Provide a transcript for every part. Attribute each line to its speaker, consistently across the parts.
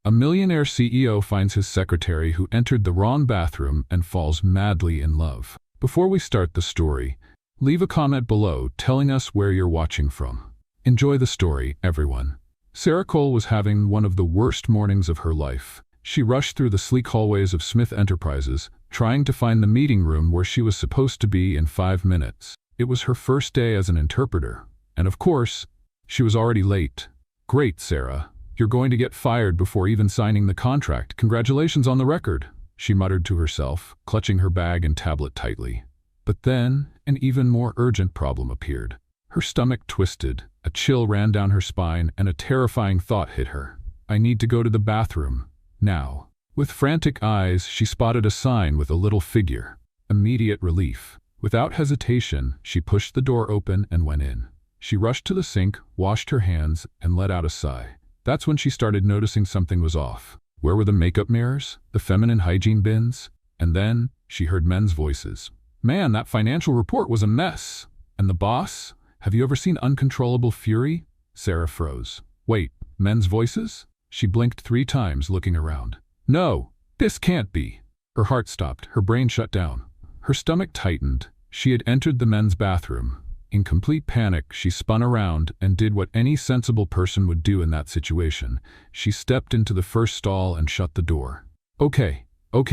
Speaker 1: A millionaire CEO finds his secretary who entered the wrong bathroom and falls madly in love. Before we start the story, leave a comment below telling us where you're watching from. Enjoy the story, everyone. Sarah Cole was having one of the worst mornings of her life. She rushed through the sleek hallways of Smith Enterprises, trying to find the meeting room where she was supposed to be in 5 minutes. It was her first day as an interpreter, and of course, she was already late. "Great, Sarah. You're going to get fired before even signing the contract. Congratulations on the record," she muttered to herself, clutching her bag and tablet tightly. But then, an even more urgent problem appeared. Her stomach twisted, a chill ran down her spine, and a terrifying thought hit her. "I need to go to the bathroom. Now." With frantic eyes, she spotted a sign with a little figure. Immediate relief. Without hesitation, she pushed the door open and went in. She rushed to the sink, washed her hands, and let out a sigh. That's when she started noticing something was off. Where were the makeup mirrors? The feminine hygiene bins? And then, she heard men's voices. "Man, that financial report was a mess. And the boss? Have you ever seen uncontrollable fury?" Sarah froze. "Wait, men's voices?" She blinked 3 times, looking around. "No, this can't be." Her heart stopped, her brain shut down. Her stomach tightened. She had entered the men's bathroom. In complete panic, she spun around and did what any sensible person would do in that situation. She stepped into the first stall and shut the door. Okay,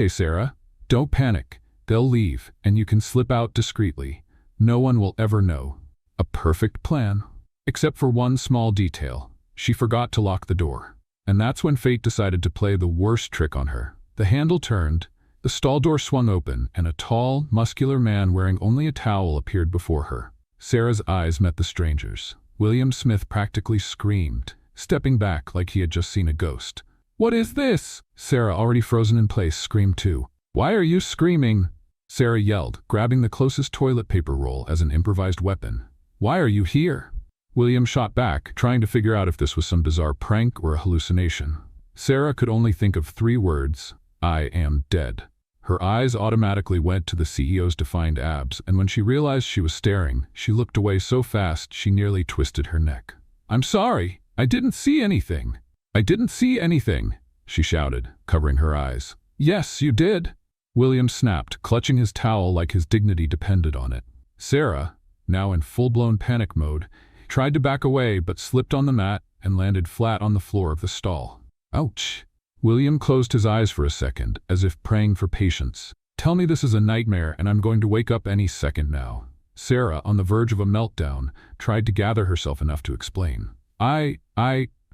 Speaker 1: Sarah. Don't panic. They'll leave, and you can slip out discreetly. No one will ever know." A perfect plan. Except for one small detail. She forgot to lock the door. And that's when fate decided to play the worst trick on her. The handle turned, the stall door swung open, and a tall, muscular man wearing only a towel appeared before her. Sarah's eyes met the stranger's. William Smith practically screamed, stepping back like he had just seen a ghost. "What is this?" Sarah, already frozen in place, screamed too. "Why are you screaming?" Sarah yelled, grabbing the closest toilet paper roll as an improvised weapon. "Why are you here?" William shot back, trying to figure out if this was some bizarre prank or a hallucination. Sarah could only think of 3 words: "I am dead." Her eyes automatically went to the CEO's defined abs, and when she realized she was staring, she looked away so fast she nearly twisted her neck. "I'm sorry, I didn't see anything. I didn't see anything," she shouted, covering her eyes. "Yes, you did," William snapped, clutching his towel like his dignity depended on it. Sarah, now in full-blown panic mode, tried to back away but slipped on the mat and landed flat on the floor of the stall. Ouch! William closed his eyes for a second, as if praying for patience. "Tell me this is a nightmare and I'm going to wake up any second now." Sarah, on the verge of a meltdown, tried to gather herself enough to explain. I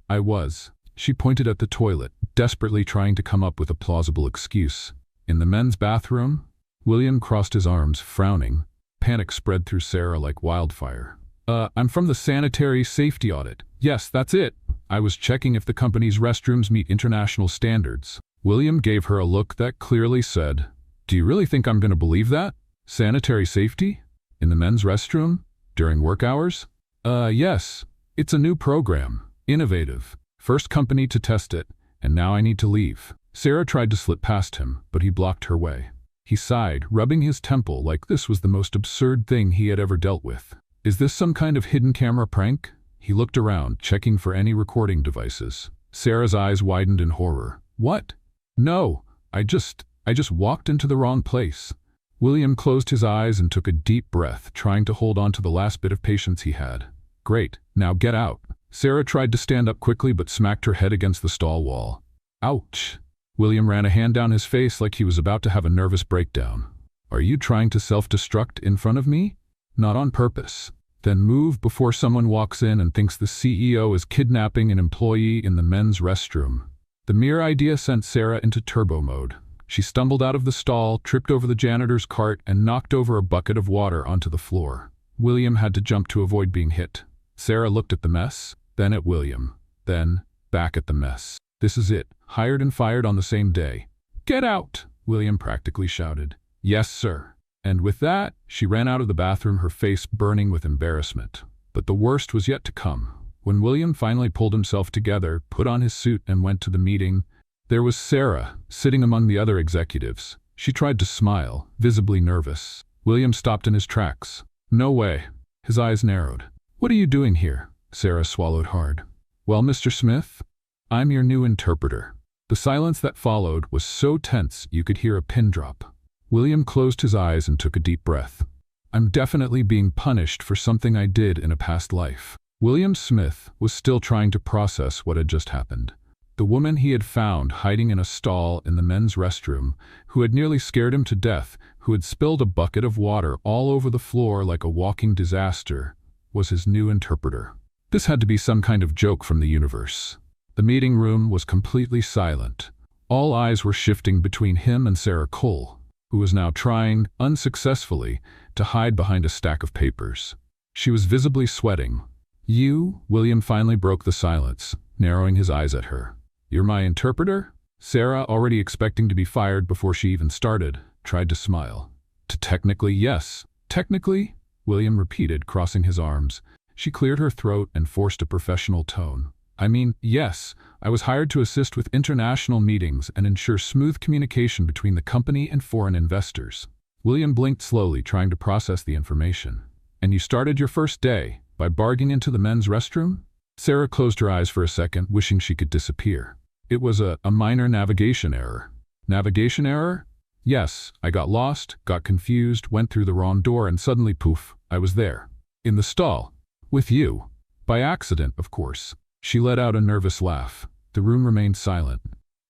Speaker 1: was." She pointed at the toilet, desperately trying to come up with a plausible excuse. "In the men's bathroom?" William crossed his arms, frowning. Panic spread through Sarah like wildfire. I'm from the sanitary safety audit. Yes, that's it. I was checking if the company's restrooms meet international standards." William gave her a look that clearly said, "Do you really think I'm going to believe that? Sanitary safety? In the men's restroom? During work hours?" Yes. It's a new program. Innovative. First company to test it, and now I need to leave." Sarah tried to slip past him, but he blocked her way. He sighed, rubbing his temple like this was the most absurd thing he had ever dealt with. "Is this some kind of hidden camera prank?" He looked around, checking for any recording devices. Sarah's eyes widened in horror. "What? No, I just walked into the wrong place." William closed his eyes and took a deep breath, trying to hold on to the last bit of patience he had. "Great, now get out." Sarah tried to stand up quickly but smacked her head against the stall wall. "Ouch." William ran a hand down his face like he was about to have a nervous breakdown. "Are you trying to self-destruct in front of me?" "Not on purpose." "Then move before someone walks in and thinks the CEO is kidnapping an employee in the men's restroom." The mere idea sent Sarah into turbo mode. She stumbled out of the stall, tripped over the janitor's cart, and knocked over a bucket of water onto the floor. William had to jump to avoid being hit. Sarah looked at the mess, then at William, then back at the mess. "This is it. Hired and fired on the same day." "Get out!" William practically shouted. "Yes, sir." And with that, she ran out of the bathroom, her face burning with embarrassment. But the worst was yet to come. When William finally pulled himself together, put on his suit, and went to the meeting, there was Sarah, sitting among the other executives. She tried to smile, visibly nervous. William stopped in his tracks. "No way." His eyes narrowed. "What are you doing here?" Sarah swallowed hard. "Well, Mr. Smith, I'm your new interpreter." The silence that followed was so tense you could hear a pin drop. William closed his eyes and took a deep breath. I'm definitely being punished for something I did in a past life. William Smith was still trying to process what had just happened. The woman he had found hiding in a stall in the men's restroom, who had nearly scared him to death, who had spilled a bucket of water all over the floor like a walking disaster, was his new interpreter. This had to be some kind of joke from the universe. The meeting room was completely silent. All eyes were shifting between him and Sarah Cole, who was now trying, unsuccessfully, to hide behind a stack of papers. She was visibly sweating. You? William finally broke the silence, narrowing his eyes at her. You're my interpreter? Sarah, already expecting to be fired before she even started, tried to smile. Technically, yes. Technically? William repeated, crossing his arms. She cleared her throat and forced a professional tone. I mean, yes, I was hired to assist with international meetings and ensure smooth communication between the company and foreign investors. William blinked slowly, trying to process the information. And you started your first day by barging into the men's restroom? Sarah closed her eyes for a second, wishing she could disappear. It was a minor navigation error. Navigation error? Yes, I got lost, got confused, went through the wrong door, and suddenly, poof, I was there. In the stall. With you. By accident, of course. She let out a nervous laugh. The room remained silent,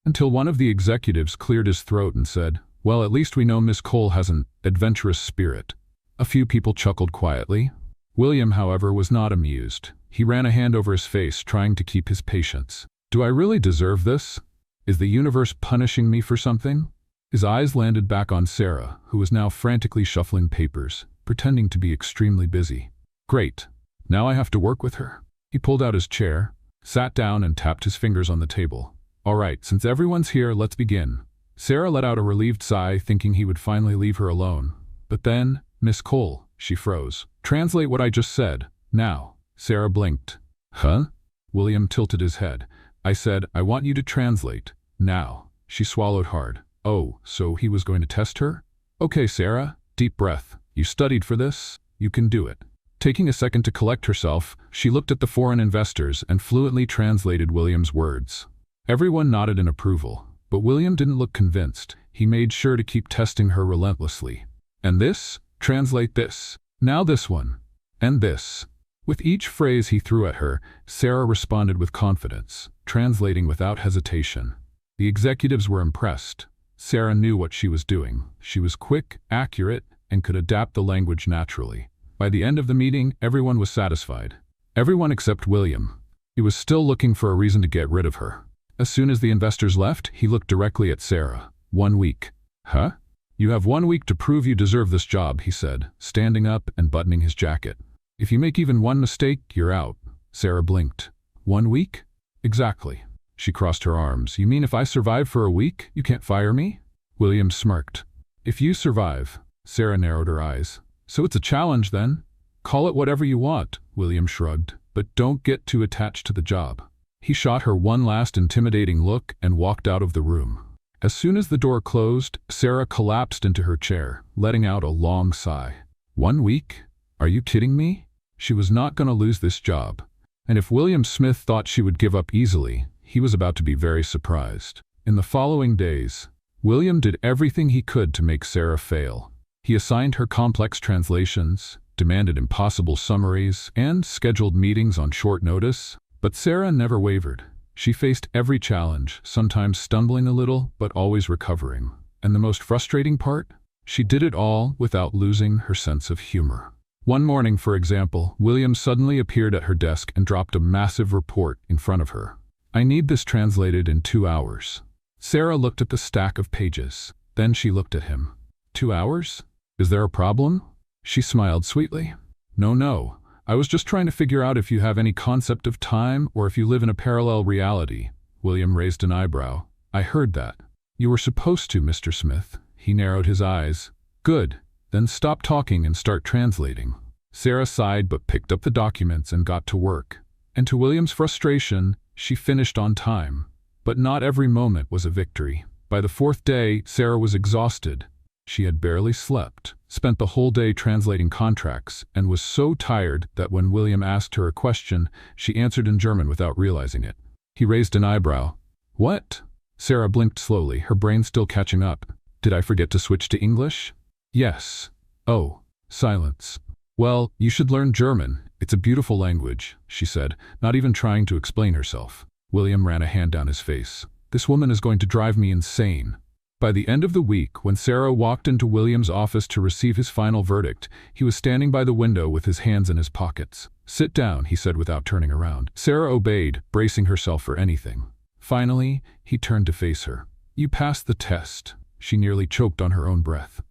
Speaker 1: until one of the executives cleared his throat and said, Well, at least we know Miss Cole has an adventurous spirit. A few people chuckled quietly. William, however, was not amused. He ran a hand over his face, trying to keep his patience. Do I really deserve this? Is the universe punishing me for something? His eyes landed back on Sarah, who was now frantically shuffling papers, pretending to be extremely busy. Great. Now I have to work with her. He pulled out his chair, sat down and tapped his fingers on the table. All right, since everyone's here, let's begin. Sarah let out a relieved sigh, thinking he would finally leave her alone. But then, Miss Cole, she froze. Translate what I just said, now. Sarah blinked. Huh? William tilted his head. I said, I want you to translate, now. She swallowed hard. Oh, so he was going to test her? Okay, Sarah, deep breath. You studied for this? You can do it. Taking a second to collect herself, she looked at the foreign investors and fluently translated William's words. Everyone nodded in approval, but William didn't look convinced. He made sure to keep testing her relentlessly. And this? Translate this. Now this one. And this. With each phrase he threw at her, Sarah responded with confidence, translating without hesitation. The executives were impressed. Sarah knew what she was doing. She was quick, accurate, and could adapt the language naturally. By the end of the meeting, everyone was satisfied. Everyone except William. He was still looking for a reason to get rid of her. As soon as the investors left, he looked directly at Sarah. 1 week. Huh? You have 1 week to prove you deserve this job, he said, standing up and buttoning his jacket. If you make even one mistake, you're out. Sarah blinked. 1 week? Exactly. She crossed her arms. You mean if I survive for a week, you can't fire me? William smirked. If you survive. Sarah narrowed her eyes. So it's a challenge then? Call it whatever you want, William shrugged, but don't get too attached to the job. He shot her one last intimidating look and walked out of the room. As soon as the door closed, Sarah collapsed into her chair, letting out a long sigh. 1 week? Are you kidding me? She was not going to lose this job. And if William Smith thought she would give up easily, he was about to be very surprised. In the following days, William did everything he could to make Sarah fail. He assigned her complex translations, demanded impossible summaries, and scheduled meetings on short notice. But Sarah never wavered. She faced every challenge, sometimes stumbling a little, but always recovering. And the most frustrating part? She did it all without losing her sense of humor. One morning, for example, William suddenly appeared at her desk and dropped a massive report in front of her. I need this translated in 2 hours. Sarah looked at the stack of pages. Then she looked at him. 2 hours? Is there a problem? She smiled sweetly. No. I was just trying to figure out if you have any concept of time or if you live in a parallel reality. William raised an eyebrow. I heard that. You were supposed to, Mr. Smith. He narrowed his eyes. Good. Then stop talking and start translating. Sarah sighed but picked up the documents and got to work. And to William's frustration, she finished on time. But not every moment was a victory. By the 4th day, Sarah was exhausted. She had barely slept, spent the whole day translating contracts, and was so tired that when William asked her a question, she answered in German without realizing it. He raised an eyebrow. What? Sarah blinked slowly, her brain still catching up. Did I forget to switch to English? Yes. Oh. Silence. Well, you should learn German. It's a beautiful language, she said, not even trying to explain herself. William ran a hand down his face. This woman is going to drive me insane. By the end of the week, when Sarah walked into William's office to receive his final verdict, he was standing by the window with his hands in his pockets. Sit down, he said without turning around. Sarah obeyed, bracing herself for anything. Finally, he turned to face her. You passed the test. She nearly choked on her own breath.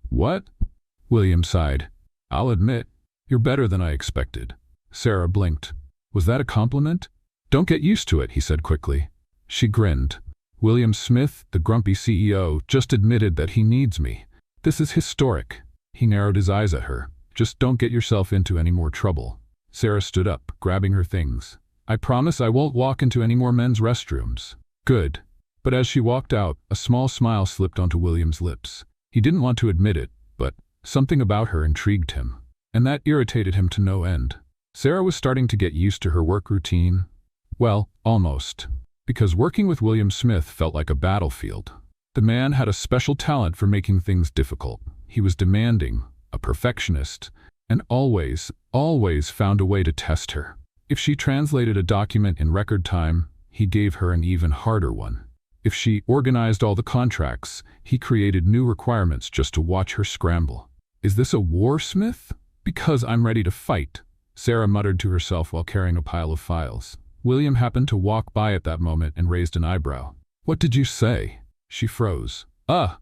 Speaker 1: What? William sighed. I'll admit, you're better than I expected. Sarah blinked. Was that a compliment? Don't get used to it, he said quickly. She grinned. William Smith, the grumpy CEO, just admitted that he needs me. This is historic. He narrowed his eyes at her. Just don't get yourself into any more trouble. Sarah stood up, grabbing her things. I promise I won't walk into any more men's restrooms. Good. But as she walked out, a small smile slipped onto William's lips. He didn't want to admit it, but something about her intrigued him. And that irritated him to no end. Sarah was starting to get used to her work routine. Well, almost. Because working with William Smith felt like a battlefield. The man had a special talent for making things difficult. He was demanding, a perfectionist, and always found a way to test her. If she translated a document in record time, he gave her an even harder one. If she organized all the contracts, he created new requirements just to watch her scramble. Is this a war, Smith? Because I'm ready to fight, Sarah muttered to herself while carrying a pile of files. William happened to walk by at that moment and raised an eyebrow. What did you say? She froze.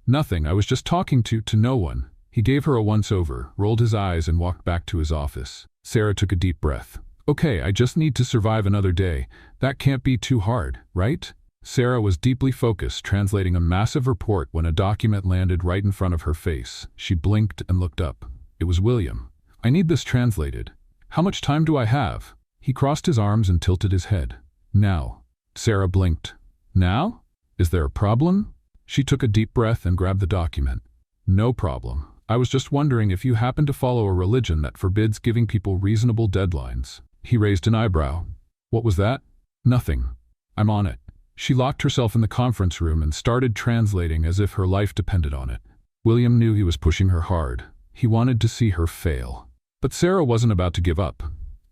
Speaker 1: Nothing. I was just talking to no one. He gave her a once-over, rolled his eyes and walked back to his office. Sarah took a deep breath. Okay, I just need to survive another day. That can't be too hard, right? Sarah was deeply focused, translating a massive report when a document landed right in front of her face. She blinked and looked up. It was William. I need this translated. How much time do I have? He crossed his arms and tilted his head. Now. Sarah blinked. Now? Is there a problem? She took a deep breath and grabbed the document. No problem. I was just wondering if you happen to follow a religion that forbids giving people reasonable deadlines. He raised an eyebrow. What was that? Nothing. I'm on it. She locked herself in the conference room and started translating as if her life depended on it. William knew he was pushing her hard. He wanted to see her fail. But Sarah wasn't about to give up.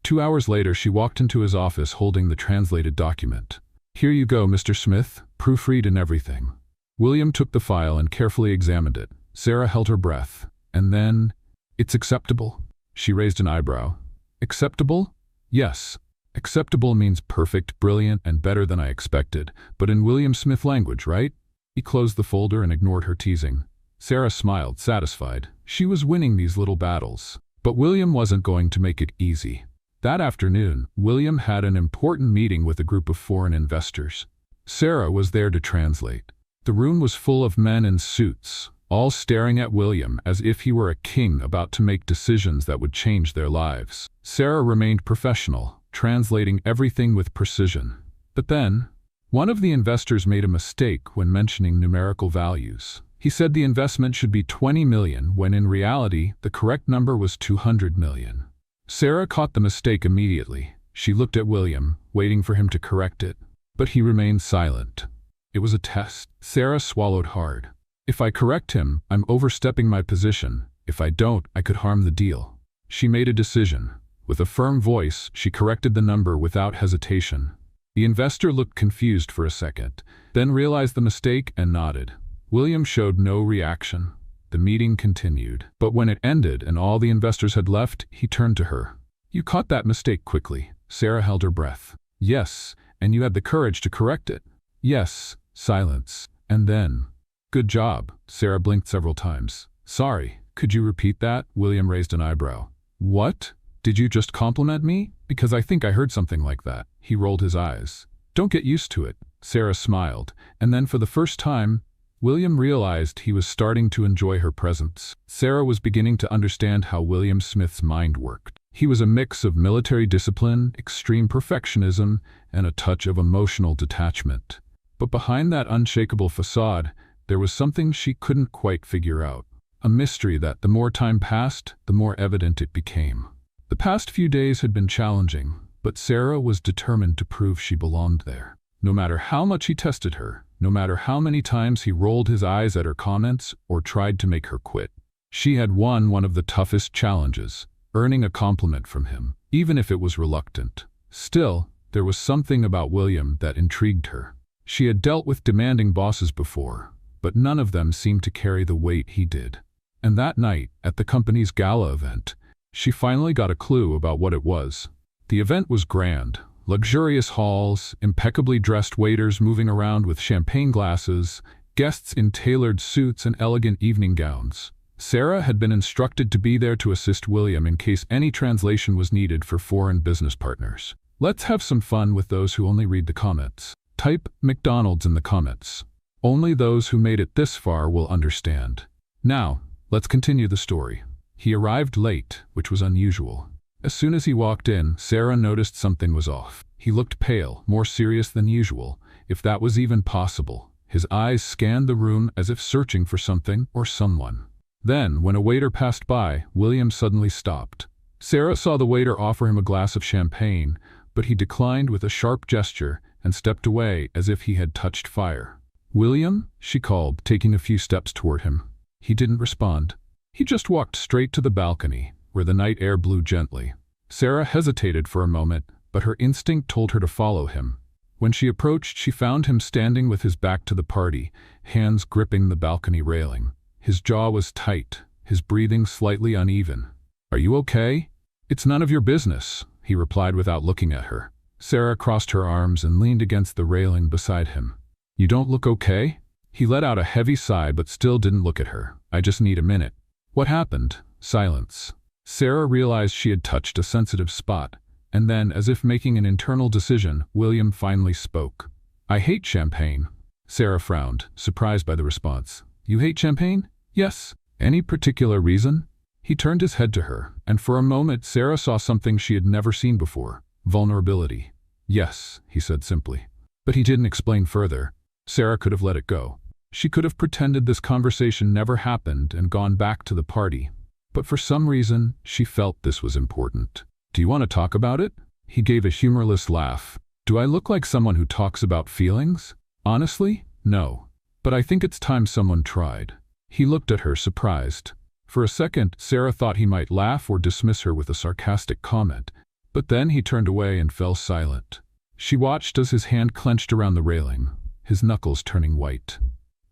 Speaker 1: 2 hours later, she walked into his office holding the translated document. Here you go, Mr. Smith, proofread and everything. William took the file and carefully examined it. Sarah held her breath. And then, it's acceptable. She raised an eyebrow. Acceptable? Yes. Acceptable means perfect, brilliant, and better than I expected, but in William Smith language, right? He closed the folder and ignored her teasing. Sarah smiled, satisfied. She was winning these little battles. But William wasn't going to make it easy. That afternoon, William had an important meeting with a group of foreign investors. Sarah was there to translate. The room was full of men in suits, all staring at William as if he were a king about to make decisions that would change their lives. Sarah remained professional, translating everything with precision. But then, one of the investors made a mistake when mentioning numerical values. He said the investment should be 20 million, when in reality, the correct number was 200 million. Sarah caught the mistake immediately. She looked at William, waiting for him to correct it. But he remained silent. It was a test. Sarah swallowed hard. If I correct him, I'm overstepping my position. If I don't, I could harm the deal. She made a decision. With a firm voice, she corrected the number without hesitation. The investor looked confused for a second, then realized the mistake and nodded. William showed no reaction. The meeting continued. But when it ended and all the investors had left, he turned to her. You caught that mistake quickly. Sarah held her breath. Yes, and you had the courage to correct it. Yes. Silence. And then, good job. Sarah blinked several times. Sorry, could you repeat that? William raised an eyebrow. What? Did you just compliment me? Because I think I heard something like that. He rolled his eyes. Don't get used to it. Sarah smiled, and then for the first time, William realized he was starting to enjoy her presence. Sarah was beginning to understand how William Smith's mind worked. He was a mix of military discipline, extreme perfectionism, and a touch of emotional detachment. But behind that unshakable facade, there was something she couldn't quite figure out. A mystery that, the more time passed, the more evident it became. The past few days had been challenging, but Sarah was determined to prove she belonged there. No matter how much he tested her, no matter how many times he rolled his eyes at her comments or tried to make her quit. She had won one of the toughest challenges, earning a compliment from him, even if it was reluctant. Still, there was something about William that intrigued her. She had dealt with demanding bosses before, but none of them seemed to carry the weight he did. And that night, at the company's gala event, she finally got a clue about what it was. The event was grand. Luxurious halls, impeccably dressed waiters moving around with champagne glasses, guests in tailored suits and elegant evening gowns. Sarah had been instructed to be there to assist William in case any translation was needed for foreign business partners. Let's have some fun with those who only read the comments. Type McDonald's in the comments. Only those who made it this far will understand. Now, let's continue the story. He arrived late, which was unusual. As soon as he walked in, Sarah noticed something was off. He looked pale, more serious than usual, if that was even possible. His eyes scanned the room as if searching for something or someone. Then, when a waiter passed by, William suddenly stopped. Sarah saw the waiter offer him a glass of champagne, but he declined with a sharp gesture and stepped away as if he had touched fire. "William?" she called, taking a few steps toward him. He didn't respond. He just walked straight to the balcony, where the night air blew gently. Sarah hesitated for a moment, but her instinct told her to follow him. When she approached, she found him standing with his back to the party, hands gripping the balcony railing. His jaw was tight, his breathing slightly uneven. "Are you okay?" "It's none of your business," he replied without looking at her. Sarah crossed her arms and leaned against the railing beside him. "You don't look okay?" He let out a heavy sigh but still didn't look at her. "I just need a minute." "What happened?" Silence. Sarah realized she had touched a sensitive spot, and then, as if making an internal decision, William finally spoke. "I hate champagne." Sarah frowned, surprised by the response. "You hate champagne?" "Yes." "Any particular reason?" He turned his head to her, and for a moment Sarah saw something she had never seen before. Vulnerability. "Yes," he said simply. But he didn't explain further. Sarah could have let it go. She could have pretended this conversation never happened and gone back to the party. But for some reason, she felt this was important. "Do you want to talk about it?" He gave a humorless laugh. "Do I look like someone who talks about feelings? Honestly, no. But I think it's time someone tried." He looked at her, surprised. For a second, Sarah thought he might laugh or dismiss her with a sarcastic comment. But then he turned away and fell silent. She watched as his hand clenched around the railing, his knuckles turning white.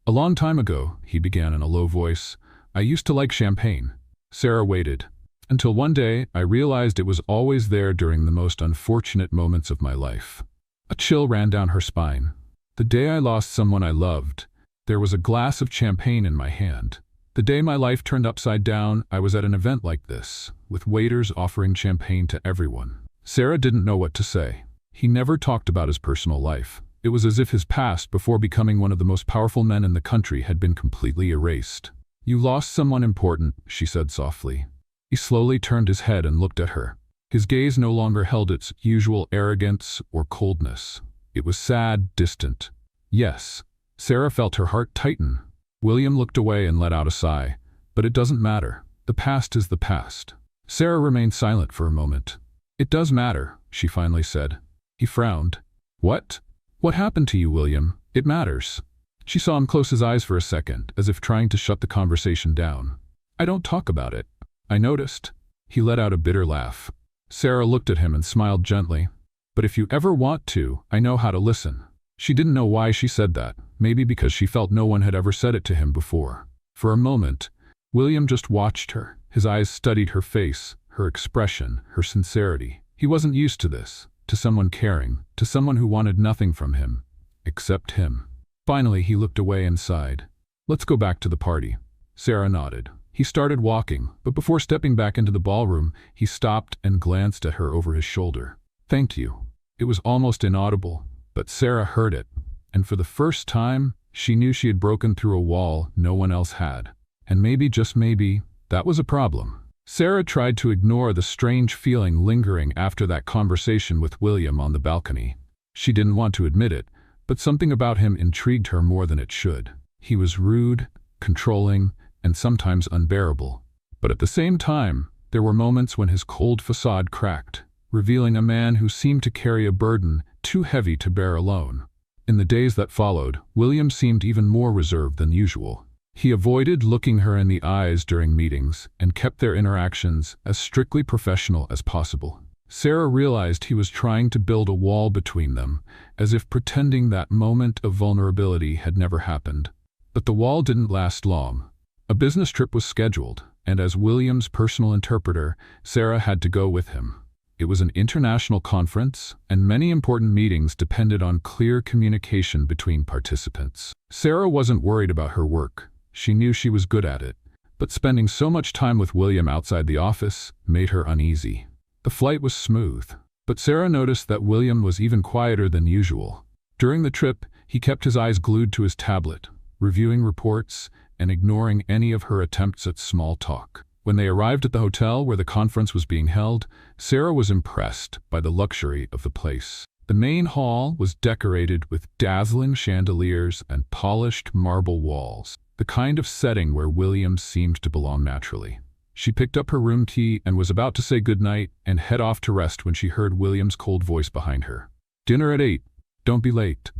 Speaker 1: "A long time ago," he began in a low voice, "I used to like champagne." Sarah waited. "Until one day, I realized it was always there during the most unfortunate moments of my life." A chill ran down her spine. "The day I lost someone I loved, there was a glass of champagne in my hand. The day my life turned upside down, I was at an event like this, with waiters offering champagne to everyone." Sarah didn't know what to say. He never talked about his personal life. It was as if his past, before becoming one of the most powerful men in the country, had been completely erased. "You lost someone important," she said softly. He slowly turned his head and looked at her. His gaze no longer held its usual arrogance or coldness. It was sad, distant. "Yes." Sarah felt her heart tighten. William looked away and let out a sigh. "But it doesn't matter. The past is the past." Sarah remained silent for a moment. "It does matter," she finally said. He frowned. "What? What happened to you, William? It matters." She saw him close his eyes for a second, as if trying to shut the conversation down. "I don't talk about it." "I noticed." He let out a bitter laugh. Sarah looked at him and smiled gently. "But if you ever want to, I know how to listen." She didn't know why she said that, maybe because she felt no one had ever said it to him before. For a moment, William just watched her. His eyes studied her face, her expression, her sincerity. He wasn't used to this, to someone caring, to someone who wanted nothing from him, except him. Finally, he looked away and sighed. "Let's go back to the party." Sarah nodded. He started walking, but before stepping back into the ballroom, he stopped and glanced at her over his shoulder. "Thank you." It was almost inaudible, but Sarah heard it, and for the first time, she knew she had broken through a wall no one else had. And maybe, just maybe, that was a problem. Sarah tried to ignore the strange feeling lingering after that conversation with William on the balcony. She didn't want to admit it, but something about him intrigued her more than it should. He was rude, controlling, and sometimes unbearable. But at the same time, there were moments when his cold facade cracked, revealing a man who seemed to carry a burden too heavy to bear alone. In the days that followed, William seemed even more reserved than usual. He avoided looking her in the eyes during meetings and kept their interactions as strictly professional as possible. Sarah realized he was trying to build a wall between them, as if pretending that moment of vulnerability had never happened. But the wall didn't last long. A business trip was scheduled, and as William's personal interpreter, Sarah had to go with him. It was an international conference, and many important meetings depended on clear communication between participants. Sarah wasn't worried about her work. She knew she was good at it. But spending so much time with William outside the office made her uneasy. The flight was smooth, but Sarah noticed that William was even quieter than usual. During the trip, he kept his eyes glued to his tablet, reviewing reports and ignoring any of her attempts at small talk. When they arrived at the hotel where the conference was being held, Sarah was impressed by the luxury of the place. The main hall was decorated with dazzling chandeliers and polished marble walls, the kind of setting where William seemed to belong naturally. She picked up her room key and was about to say goodnight and head off to rest when she heard William's cold voice behind her. "Dinner at 8. Don't be late."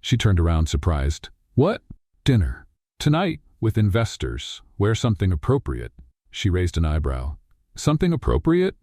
Speaker 1: She turned around, surprised. "What? Dinner? Tonight, with investors. Wear something appropriate." She raised an eyebrow. "Something appropriate?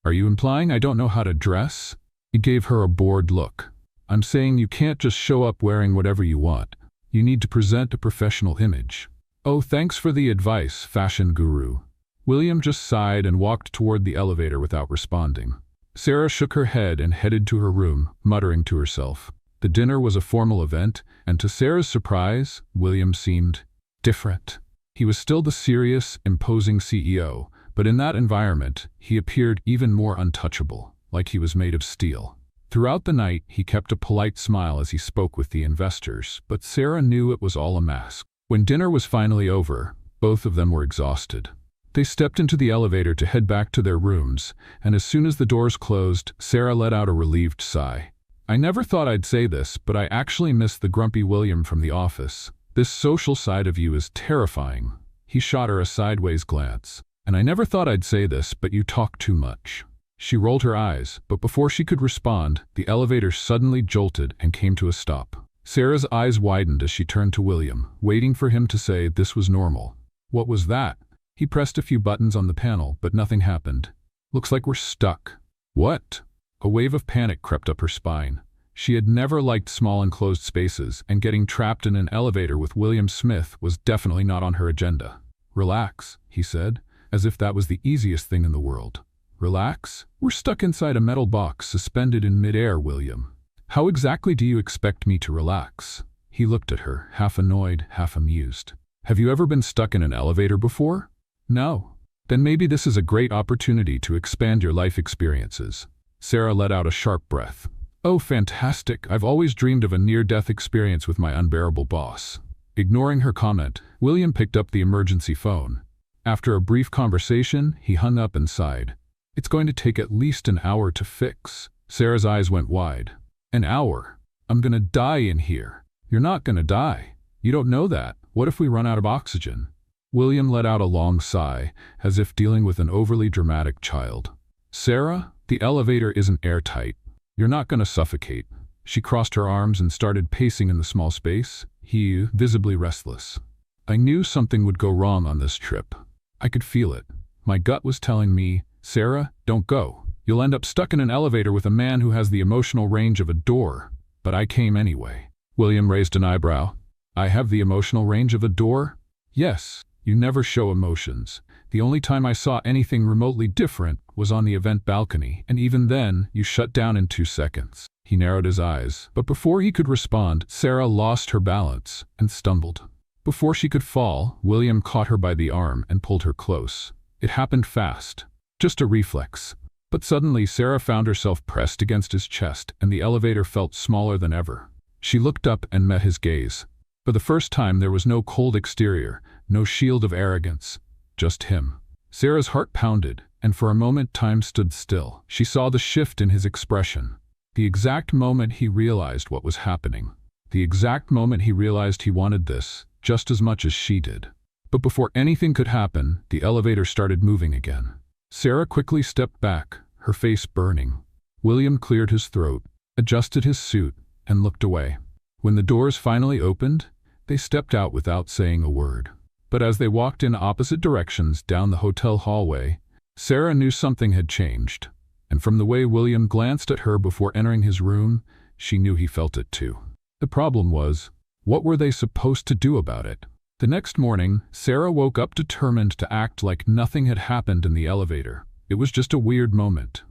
Speaker 1: Are you implying I don't know how to dress?" He gave her a bored look. "I'm saying you can't just show up wearing whatever you want. You need to present a professional image." "Oh, thanks for the advice, fashion guru." William just sighed and walked toward the elevator without responding. Sarah shook her head and headed to her room, muttering to herself. The dinner was a formal event, and to Sarah's surprise, William seemed different. He was still the serious, imposing CEO, but in that environment, he appeared even more untouchable, like he was made of steel. Throughout the night, he kept a polite smile as he spoke with the investors, but Sarah knew it was all a mask. When dinner was finally over, both of them were exhausted. They stepped into the elevator to head back to their rooms, and as soon as the doors closed, Sarah let out a relieved sigh. "I never thought I'd say this, but I actually miss the grumpy William from the office. This social side of you is terrifying." He shot her a sideways glance. "And I never thought I'd say this, but you talk too much." She rolled her eyes, but before she could respond, the elevator suddenly jolted and came to a stop. Sarah's eyes widened as she turned to William, waiting for him to say this was normal. "What was that?" He pressed a few buttons on the panel, but nothing happened. "Looks like we're stuck." "What?" A wave of panic crept up her spine. She had never liked small enclosed spaces, and getting trapped in an elevator with William Smith was definitely not on her agenda. "Relax," he said, as if that was the easiest thing in the world. "Relax? We're stuck inside a metal box suspended in midair, William. How exactly do you expect me to relax?" He looked at her, half annoyed, half amused. "Have you ever been stuck in an elevator before?" "No." "Then maybe this is a great opportunity to expand your life experiences." Sarah let out a sharp breath. "Oh, fantastic. I've always dreamed of a near-death experience with my unbearable boss." Ignoring her comment, William picked up the emergency phone. After a brief conversation, he hung up and sighed. "It's going to take at least an hour to fix." Sarah's eyes went wide. "An hour? I'm gonna die in here." "You're not gonna die. You don't know that. What if we run out of oxygen?" William let out a long sigh, as if dealing with an overly dramatic child. "Sarah, the elevator isn't airtight. You're not gonna suffocate." She crossed her arms and started pacing in the small space, he visibly restless. "I knew something would go wrong on this trip. I could feel it. My gut was telling me, Sarah, don't go. You'll end up stuck in an elevator with a man who has the emotional range of a door. But I came anyway." William raised an eyebrow. "I have the emotional range of a door?" "Yes. You never show emotions. The only time I saw anything remotely different was on the event balcony, and even then, you shut down in 2 seconds. He narrowed his eyes, but before he could respond, Sarah lost her balance and stumbled. Before she could fall, William caught her by the arm and pulled her close. It happened fast, just a reflex. But suddenly, Sarah found herself pressed against his chest, and the elevator felt smaller than ever. She looked up and met his gaze. For the first time, there was no cold exterior, no shield of arrogance, just him. Sarah's heart pounded, and for a moment time stood still. She saw the shift in his expression. The exact moment he realized what was happening. The exact moment he realized he wanted this, just as much as she did. But before anything could happen, the elevator started moving again. Sarah quickly stepped back, her face burning. William cleared his throat, adjusted his suit, and looked away. When the doors finally opened, they stepped out without saying a word. But as they walked in opposite directions down the hotel hallway, Sarah knew something had changed. And from the way William glanced at her before entering his room, she knew he felt it too. The problem was, what were they supposed to do about it? The next morning, Sarah woke up determined to act like nothing had happened in the elevator. It was just a weird moment.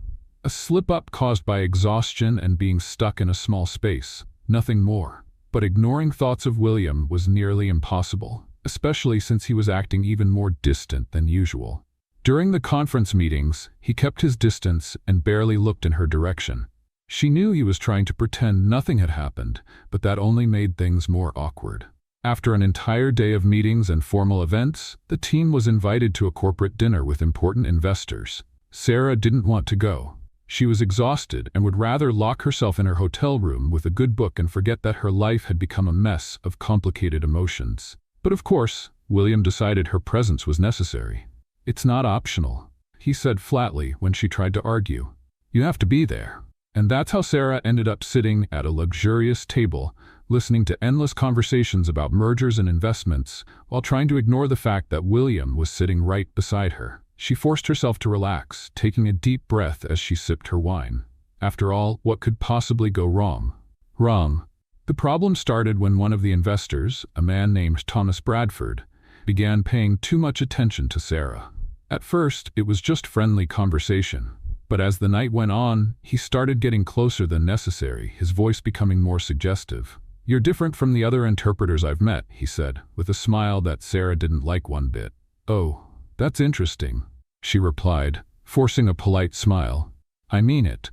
Speaker 1: A slip-up caused by exhaustion and being stuck in a small space. Nothing more. But ignoring thoughts of William was nearly impossible, especially since he was acting even more distant than usual. During the conference meetings, he kept his distance and barely looked in her direction. She knew he was trying to pretend nothing had happened, but that only made things more awkward. After an entire day of meetings and formal events, the team was invited to a corporate dinner with important investors. Sarah didn't want to go. She was exhausted and would rather lock herself in her hotel room with a good book and forget that her life had become a mess of complicated emotions. But of course, William decided her presence was necessary. "It's not optional," he said flatly when she tried to argue. "You have to be there." And that's how Sarah ended up sitting at a luxurious table, listening to endless conversations about mergers and investments, while trying to ignore the fact that William was sitting right beside her. She forced herself to relax, taking a deep breath as she sipped her wine. After all, what could possibly go wrong? Wrong. The problem started when one of the investors, a man named Thomas Bradford, began paying too much attention to Sarah. At first, it was just friendly conversation. But as the night went on, he started getting closer than necessary, his voice becoming more suggestive. "You're different from the other interpreters I've met," he said, with a smile that Sarah didn't like one bit. "Oh, that's interesting," she replied, forcing a polite smile. "I mean it.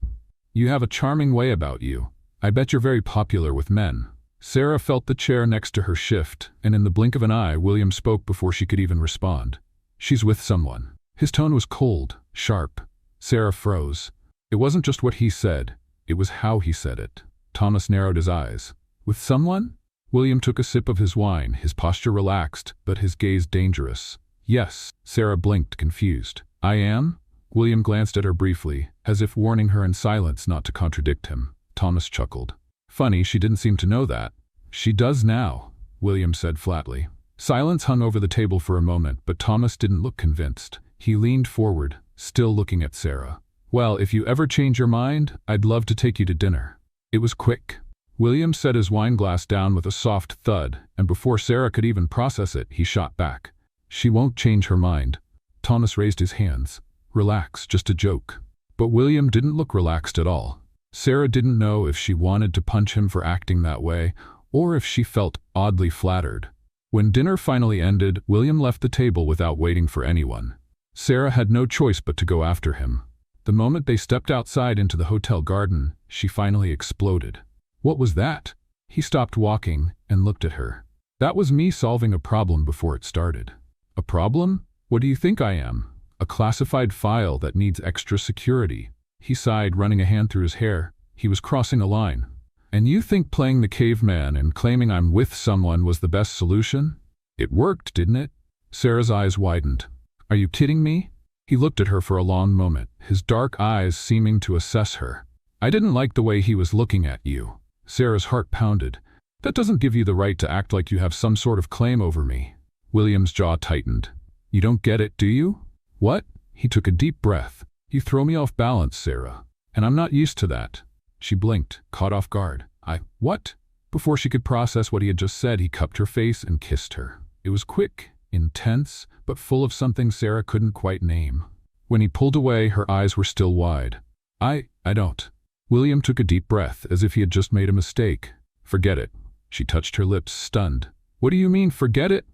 Speaker 1: You have a charming way about you. I bet you're very popular with men." Sarah felt the chair next to her shift, and in the blink of an eye, William spoke before she could even respond. "She's with someone." His tone was cold, sharp. Sarah froze. It wasn't just what he said, it was how he said it. Thomas narrowed his eyes. "With someone?" William took a sip of his wine, his posture relaxed, but his gaze dangerous. "Yes." Sarah blinked, confused. "I am?" William glanced at her briefly, as if warning her in silence not to contradict him. Thomas chuckled. "Funny, she didn't seem to know that." "She does now," William said flatly. Silence hung over the table for a moment, but Thomas didn't look convinced. He leaned forward, still looking at Sarah. "Well, if you ever change your mind, I'd love to take you to dinner." It was quick. William set his wine glass down with a soft thud, and before Sarah could even process it, he shot back. "She won't change her mind." Thomas raised his hands. "Relax, just a joke." But William didn't look relaxed at all. Sarah didn't know if she wanted to punch him for acting that way, or if she felt oddly flattered. When dinner finally ended, William left the table without waiting for anyone. Sarah had no choice but to go after him. The moment they stepped outside into the hotel garden, she finally exploded. "What was that?" He stopped walking and looked at her. "That was me solving a problem before it started." "A problem? What do you think I am? A classified file that needs extra security." He sighed, running a hand through his hair. He was crossing a line. "And you think playing the caveman and claiming I'm with someone was the best solution? It worked, didn't it?" Sarah's eyes widened. "Are you kidding me?" He looked at her for a long moment, his dark eyes seeming to assess her. "I didn't like the way he was looking at you." Sarah's heart pounded. "That doesn't give you the right to act like you have some sort of claim over me." William's jaw tightened. "You don't get it, do you?" "What?" He took a deep breath. "You throw me off balance, Sarah. And I'm not used to that." She blinked, caught off guard. What?" Before she could process what he had just said, he cupped her face and kissed her. It was quick, intense, but full of something Sarah couldn't quite name. When he pulled away, her eyes were still wide. I don't." William took a deep breath, as if he had just made a mistake. "Forget it." She touched her lips, stunned. "What do you mean, forget it?"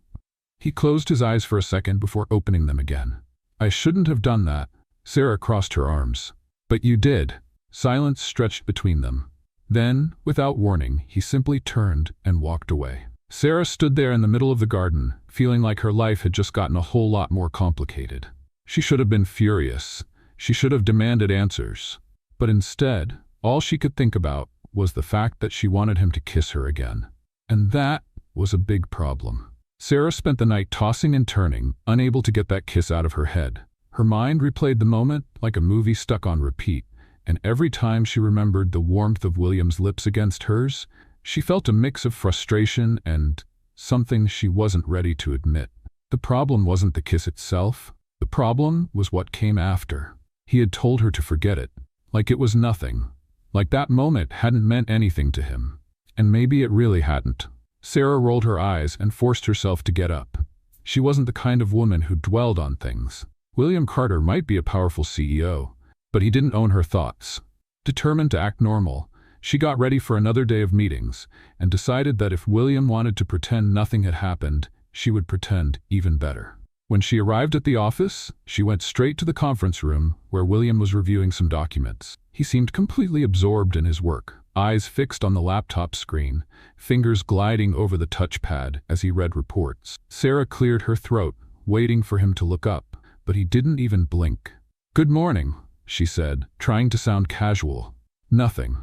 Speaker 1: He closed his eyes for a second before opening them again. "I shouldn't have done that." Sarah crossed her arms. "But you did." Silence stretched between them. Then, without warning, he simply turned and walked away. Sarah stood there in the middle of the garden, feeling like her life had just gotten a whole lot more complicated. She should have been furious. She should have demanded answers. But instead, all she could think about was the fact that she wanted him to kiss her again. And that was a big problem. Sarah spent the night tossing and turning, unable to get that kiss out of her head. Her mind replayed the moment like a movie stuck on repeat, and every time she remembered the warmth of William's lips against hers, She felt a mix of frustration and something she wasn't ready to admit. The problem wasn't the kiss itself. The problem was what came after. He had told her to forget it, like it was nothing, like that moment hadn't meant anything to him. And maybe it really hadn't. Sarah rolled her eyes and forced herself to get up. She wasn't the kind of woman who dwelled on things. William Carter might be a powerful CEO, but he didn't own her thoughts. Determined to act normal, she got ready for another day of meetings and decided that if William wanted to pretend nothing had happened, she would pretend even better. When she arrived at the office, she went straight to the conference room where William was reviewing some documents. He seemed completely absorbed in his work, eyes fixed on the laptop screen, fingers gliding over the touchpad as he read reports. Sarah cleared her throat, waiting for him to look up, but he didn't even blink. "Good morning," she said, trying to sound casual. "Nothing.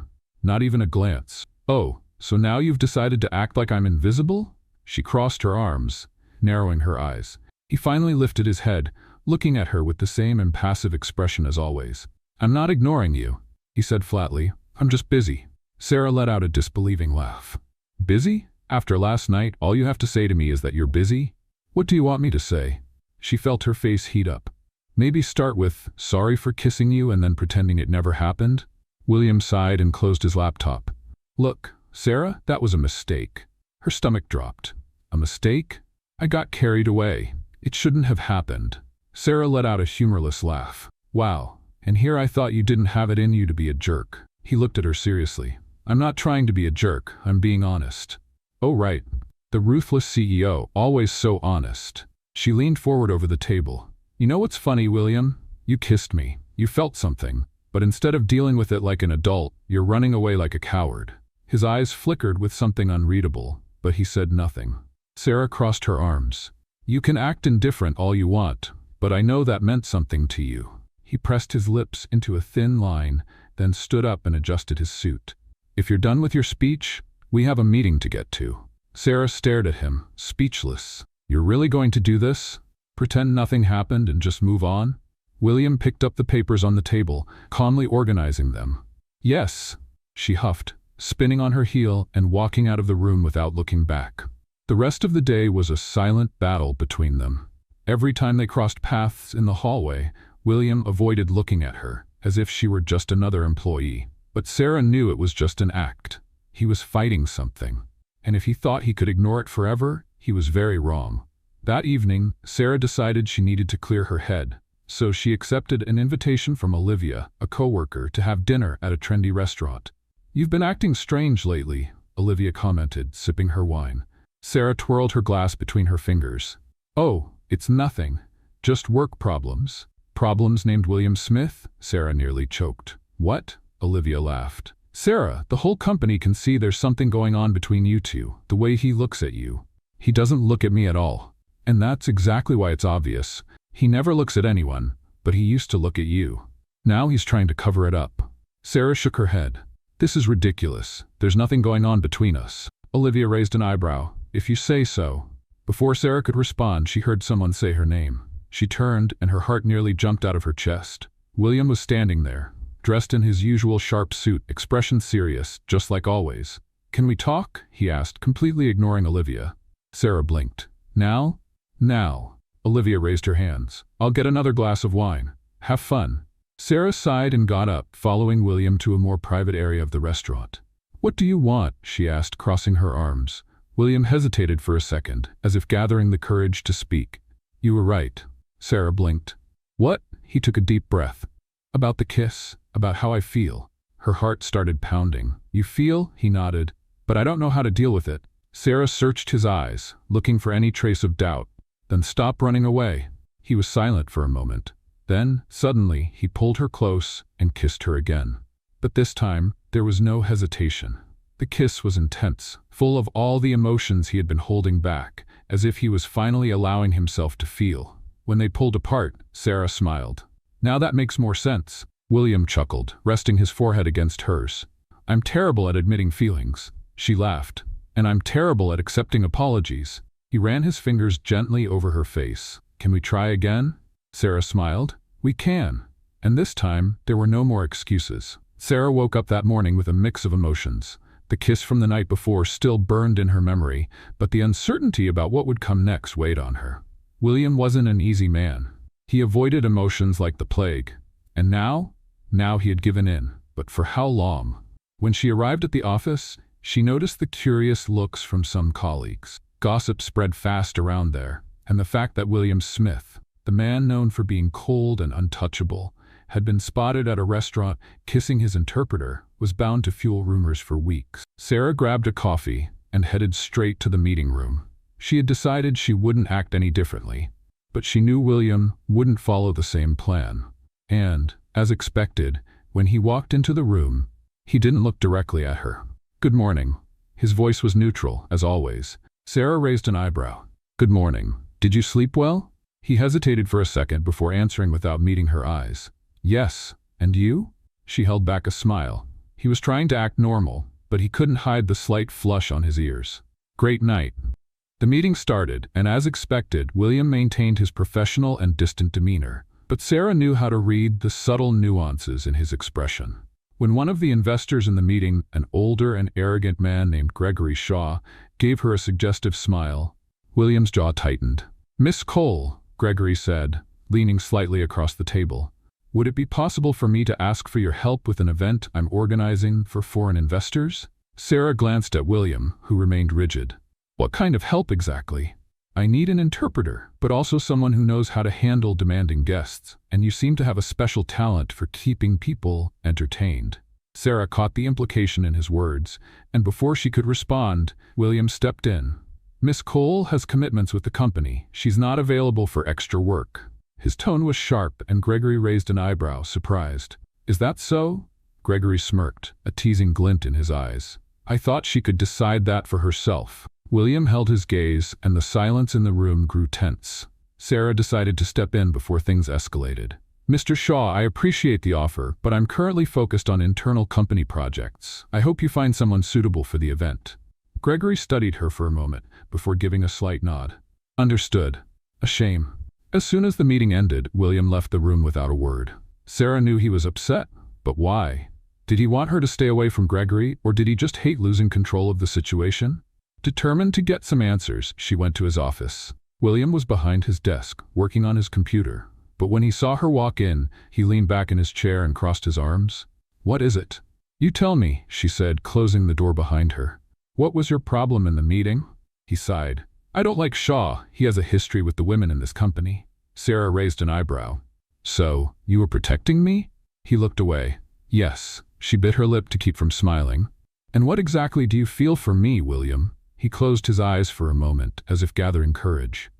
Speaker 1: Not even a glance." "Oh, so now you've decided to act like I'm invisible?" She crossed her arms, narrowing her eyes. He finally lifted his head, looking at her with the same impassive expression as always. "I'm not ignoring you," he said flatly. "I'm just busy." Sarah let out a disbelieving laugh. "Busy? After last night, all you have to say to me is that you're busy? What do you want me to say?" She felt her face heat up. "Maybe start with, 'Sorry for kissing you,' and then pretending it never happened?" William sighed and closed his laptop. "Look, Sarah, that was a mistake." Her stomach dropped. "A mistake? I got carried away. It shouldn't have happened." Sarah let out a humorless laugh. "Wow, and here I thought you didn't have it in you to be a jerk." He looked at her seriously. "I'm not trying to be a jerk, I'm being honest." "Oh right. The ruthless CEO, always so honest." She leaned forward over the table. "You know what's funny, William? You kissed me. You felt something. But instead of dealing with it like an adult, you're running away like a coward." His eyes flickered with something unreadable, but he said nothing. Sarah crossed her arms. "You can act indifferent all you want, but I know that meant something to you." He pressed his lips into a thin line, then stood up and adjusted his suit. "If you're done with your speech, we have a meeting to get to." Sarah stared at him, speechless. "You're really going to do this? Pretend nothing happened and just move on?" William picked up the papers on the table, calmly organizing them. "Yes," she huffed, spinning on her heel and walking out of the room without looking back. The rest of the day was a silent battle between them. Every time they crossed paths in the hallway, William avoided looking at her, as if she were just another employee. But Sarah knew it was just an act. He was fighting something. And if he thought he could ignore it forever, he was very wrong. That evening, Sarah decided she needed to clear her head. So she accepted an invitation from Olivia, a coworker, to have dinner at a trendy restaurant. "You've been acting strange lately," Olivia commented, sipping her wine. Sarah twirled her glass between her fingers. "Oh, it's nothing. Just work problems." "Problems named William Smith?" Sarah nearly choked. "What?" Olivia laughed. "Sarah, the whole company can see there's something going on between you two, the way he looks at you." "He doesn't look at me at all. And that's exactly why it's obvious. He never looks at anyone, but he used to look at you. Now he's trying to cover it up." Sarah shook her head. "This is ridiculous. There's nothing going on between us." Olivia raised an eyebrow. "If you say so." Before Sarah could respond, she heard someone say her name. She turned, and her heart nearly jumped out of her chest. William was standing there, dressed in his usual sharp suit, expression serious, just like always. "Can we talk?" he asked, completely ignoring Olivia. Sarah blinked. "Now?" "Now." Olivia raised her hands. "I'll get another glass of wine. Have fun." Sarah sighed and got up, following William to a more private area of the restaurant. "What do you want?" she asked, crossing her arms. William hesitated for a second, as if gathering the courage to speak. "You were right." Sarah blinked. "What?" He took a deep breath. "About the kiss, about how I feel." Her heart started pounding. "You feel?" He nodded. "But I don't know how to deal with it." Sarah searched his eyes, looking for any trace of doubt. "Then stop running away." He was silent for a moment. Then, suddenly, he pulled her close and kissed her again. But this time, there was no hesitation. The kiss was intense, full of all the emotions he had been holding back, as if he was finally allowing himself to feel. When they pulled apart, Sarah smiled. "Now that makes more sense." William chuckled, resting his forehead against hers. "I'm terrible at admitting feelings." She laughed. "And I'm terrible at accepting apologies." He ran his fingers gently over her face. "Can we try again?" Sarah smiled. "We can." And this time, there were no more excuses. Sarah woke up that morning with a mix of emotions. The kiss from the night before still burned in her memory, but the uncertainty about what would come next weighed on her. William wasn't an easy man. He avoided emotions like the plague. And now he had given in. But for how long? When she arrived at the office, she noticed the curious looks from some colleagues. Gossip spread fast around there, and the fact that William Smith, the man known for being cold and untouchable, had been spotted at a restaurant kissing his interpreter was bound to fuel rumors for weeks. Sarah grabbed a coffee and headed straight to the meeting room. She had decided she wouldn't act any differently, but she knew William wouldn't follow the same plan. And, as expected, when he walked into the room, he didn't look directly at her. "Good morning." His voice was neutral, as always. Sarah raised an eyebrow. "Good morning. Did you sleep well?" He hesitated for a second before answering without meeting her eyes. "Yes. And you?" She held back a smile. He was trying to act normal, but he couldn't hide the slight flush on his ears. "Great night." The meeting started, and as expected, William maintained his professional and distant demeanor. But Sarah knew how to read the subtle nuances in his expression. When one of the investors in the meeting, an older and arrogant man named Gregory Shaw, gave her a suggestive smile, William's jaw tightened. "Miss Cole," Gregory said, leaning slightly across the table, "would it be possible for me to ask for your help with an event I'm organizing for foreign investors?" Sarah glanced at William, who remained rigid. "What kind of help exactly?" "I need an interpreter, but also someone who knows how to handle demanding guests, and you seem to have a special talent for keeping people entertained." Sarah caught the implication in his words, and before she could respond, William stepped in. "Miss Cole has commitments with the company. She's not available for extra work." His tone was sharp, and Gregory raised an eyebrow, surprised. "Is that so?" Gregory smirked, a teasing glint in his eyes. "I thought she could decide that for herself." William held his gaze, and the silence in the room grew tense. Sarah decided to step in before things escalated. "Mr. Shaw, I appreciate the offer, but I'm currently focused on internal company projects. I hope you find someone suitable for the event." Gregory studied her for a moment, before giving a slight nod. "Understood. A shame." As soon as the meeting ended, William left the room without a word. Sarah knew he was upset, but why? Did he want her to stay away from Gregory, or did he just hate losing control of the situation? Determined to get some answers, she went to his office. William was behind his desk, working on his computer. But when he saw her walk in, he leaned back in his chair and crossed his arms. "What is it?" "You tell me," she said, closing the door behind her. "What was your problem in the meeting?" He sighed. "I don't like Shaw. He has a history with the women in this company." Sarah raised an eyebrow. "So, you were protecting me?" He looked away. "Yes." She bit her lip to keep from smiling. "And what exactly do you feel for me, William?" He closed his eyes for a moment, as if gathering courage.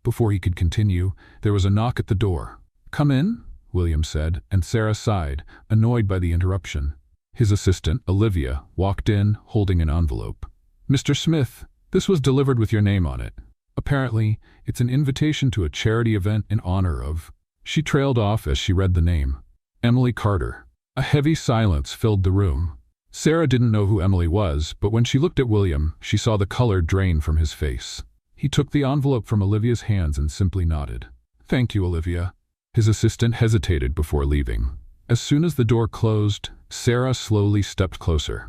Speaker 1: Before he could continue, there was a knock at the door. "Come in," William said, and Sarah sighed, annoyed by the interruption. His assistant, Olivia, walked in, holding an envelope. "Mr. Smith, this was delivered with your name on it. Apparently, it's an invitation to a charity event in honor of—" She trailed off as she read the name. "Emily Carter." A heavy silence filled the room. Sarah didn't know who Emily was, but when she looked at William, she saw the color drain from his face. He took the envelope from Olivia's hands and simply nodded. "Thank you, Olivia." His assistant hesitated before leaving. As soon as the door closed, Sarah slowly stepped closer.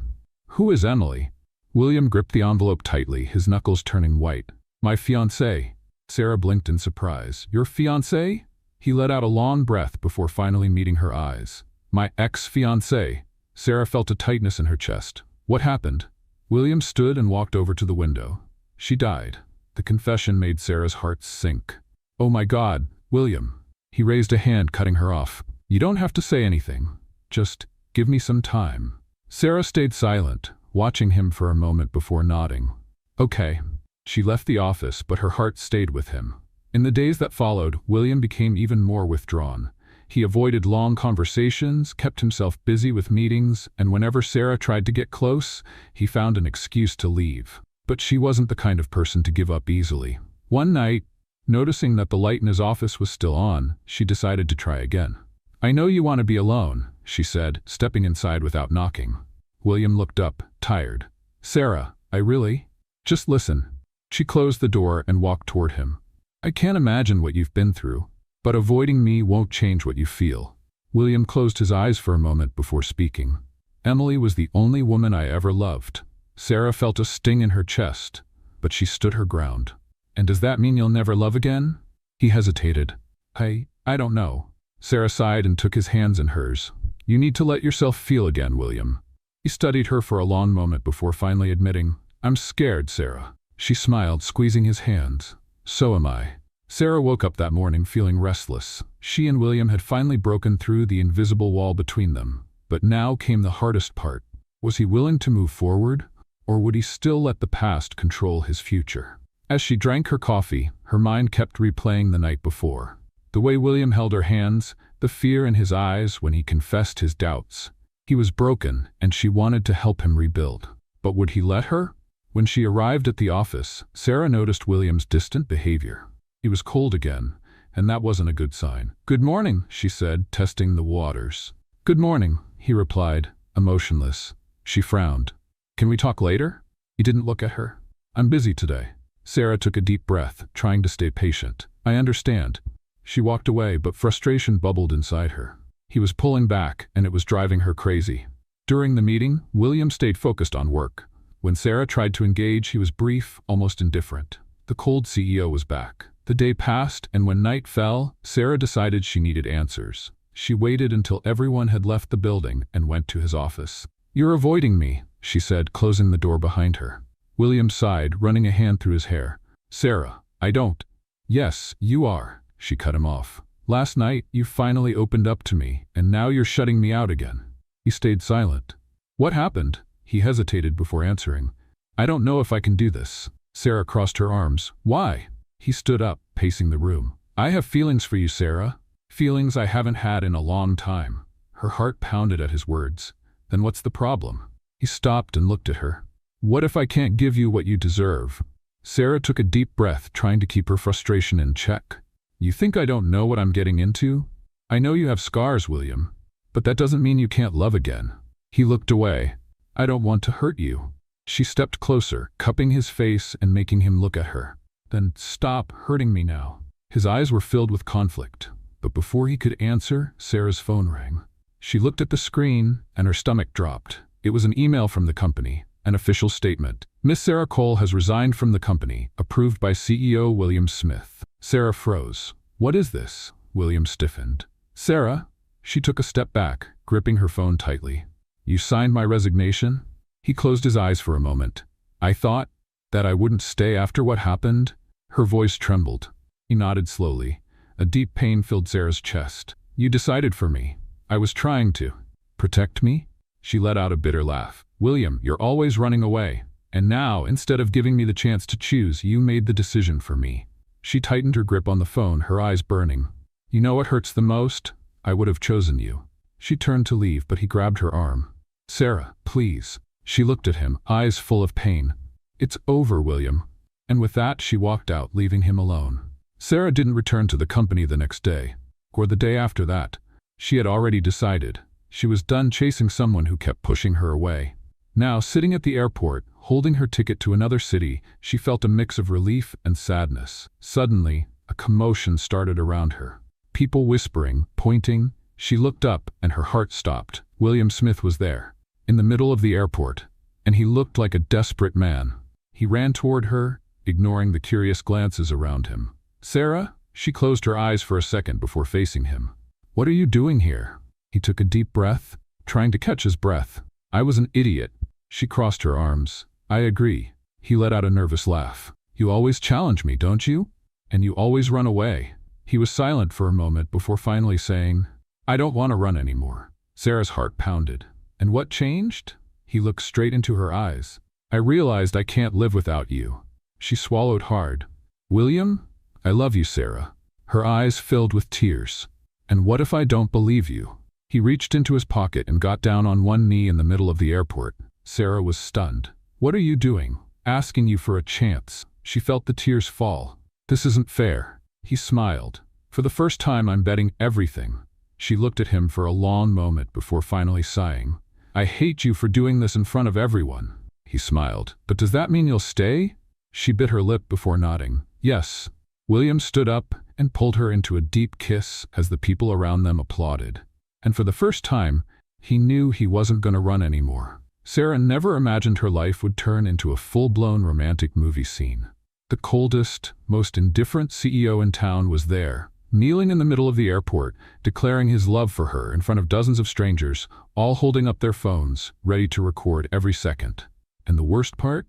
Speaker 1: "Who is Emily?" William gripped the envelope tightly, his knuckles turning white. "My fiancée." Sarah blinked in surprise. "Your fiancée?" He let out a long breath before finally meeting her eyes. "My ex-fiancée." Sarah felt a tightness in her chest. "What happened?" William stood and walked over to the window. "She died." The confession made Sarah's heart sink. "Oh my God, William." He raised a hand, cutting her off. "You don't have to say anything. Just give me some time." Sarah stayed silent, watching him for a moment before nodding. "Okay." She left the office, but her heart stayed with him. In the days that followed, William became even more withdrawn. He avoided long conversations, kept himself busy with meetings, and whenever Sarah tried to get close, he found an excuse to leave. But she wasn't the kind of person to give up easily. One night, noticing that the light in his office was still on, she decided to try again. "I know you want to be alone," she said, stepping inside without knocking. William looked up, tired. "Sarah, I really—" "Just listen." She closed the door and walked toward him. "I can't imagine what you've been through, but avoiding me won't change what you feel." William closed his eyes for a moment before speaking. Emily was the only woman I ever loved. Sarah felt a sting in her chest, but she stood her ground. And does that mean you'll never love again? He hesitated. I don't know. Sarah sighed and took his hands in hers. You need to let yourself feel again, William. He studied her for a long moment before finally admitting, I'm scared, Sarah. She smiled, squeezing his hands. So am I. Sarah woke up that morning feeling restless. She and William had finally broken through the invisible wall between them. But now came the hardest part. Was he willing to move forward, or would he still let the past control his future? As she drank her coffee, her mind kept replaying the night before. The way William held her hands, the fear in his eyes when he confessed his doubts. He was broken, and she wanted to help him rebuild. But would he let her? When she arrived at the office, Sarah noticed William's distant behavior. He was cold again, and that wasn't a good sign. Good morning, she said, testing the waters. Good morning, he replied, emotionless. She frowned. Can we talk later? He didn't look at her. I'm busy today. Sarah took a deep breath, trying to stay patient. I understand. She walked away, but frustration bubbled inside her. He was pulling back, and it was driving her crazy. During the meeting, William stayed focused on work. When Sarah tried to engage, he was brief, almost indifferent. The cold CEO was back. The day passed, and when night fell, Sarah decided she needed answers. She waited until everyone had left the building and went to his office. You're avoiding me, she said, closing the door behind her. William sighed, running a hand through his hair. Sarah, I don't. Yes, you are, she cut him off. Last night, you finally opened up to me, and now you're shutting me out again. He stayed silent. What happened? He hesitated before answering. I don't know if I can do this. Sarah crossed her arms. Why? He stood up, pacing the room. I have feelings for you, Sarah. Feelings I haven't had in a long time. Her heart pounded at his words. Then what's the problem? He stopped and looked at her. What if I can't give you what you deserve? Sarah took a deep breath, trying to keep her frustration in check. You think I don't know what I'm getting into? I know you have scars, William, but that doesn't mean you can't love again. He looked away. I don't want to hurt you. She stepped closer, cupping his face and making him look at her. Then stop hurting me now. His eyes were filled with conflict, but before he could answer, Sarah's phone rang. She looked at the screen, and her stomach dropped. It was an email from the company, an official statement. Miss Sarah Cole has resigned from the company, approved by CEO William Smith. Sarah froze. What is this? William stiffened. Sarah? She took a step back, gripping her phone tightly. You signed my resignation? He closed his eyes for a moment. I thought that I wouldn't stay after what happened. Her voice trembled. He nodded slowly. A deep pain filled Sarah's chest. You decided for me. I was trying to. Protect me? She let out a bitter laugh. William, you're always running away. And now, instead of giving me the chance to choose, you made the decision for me. She tightened her grip on the phone, her eyes burning. You know what hurts the most? I would have chosen you. She turned to leave, but he grabbed her arm. Sarah, please. She looked at him, eyes full of pain. It's over, William. And with that, she walked out, leaving him alone. Sarah didn't return to the company the next day, or the day after that. She had already decided. She was done chasing someone who kept pushing her away. Now, sitting at the airport, holding her ticket to another city, she felt a mix of relief and sadness. Suddenly, a commotion started around her. People whispering, pointing. She looked up, and her heart stopped. William Smith was there, in the middle of the airport, and he looked like a desperate man. He ran toward her, ignoring the curious glances around him. Sarah? She closed her eyes for a second before facing him. What are you doing here? He took a deep breath, trying to catch his breath. I was an idiot. She crossed her arms. I agree. He let out a nervous laugh. You always challenge me, don't you? And you always run away. He was silent for a moment before finally saying, I don't want to run anymore. Sarah's heart pounded. And what changed? He looked straight into her eyes. I realized I can't live without you. She swallowed hard. William? I love you, Sarah. Her eyes filled with tears. And what if I don't believe you? He reached into his pocket and got down on one knee in the middle of the airport. Sarah was stunned. What are you doing? Asking you for a chance. She felt the tears fall. This isn't fair. He smiled. For the first time, I'm betting everything. She looked at him for a long moment before finally sighing. I hate you for doing this in front of everyone. He smiled. But does that mean you'll stay? She bit her lip before nodding. Yes. William stood up and pulled her into a deep kiss as the people around them applauded. And for the first time, He knew he wasn't going to run anymore. Sarah never imagined her life would turn into a full-blown romantic movie scene. The coldest, most indifferent CEO in town was there, kneeling in the middle of the airport, declaring his love for her in front of dozens of strangers, all holding up their phones, ready to record every second. And the worst part?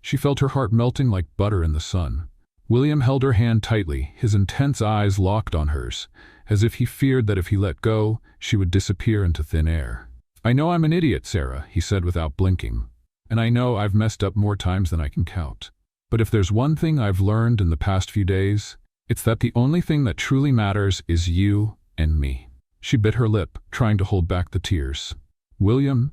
Speaker 1: She felt her heart melting like butter in the sun. William held her hand tightly, his intense eyes locked on hers, as if he feared that if he let go, she would disappear into thin air. "I know I'm an idiot, Sarah," he said without blinking. "And I know I've messed up more times than I can count. But if there's one thing I've learned in the past few days, it's that the only thing that truly matters is you and me." She bit her lip, trying to hold back the tears. "William,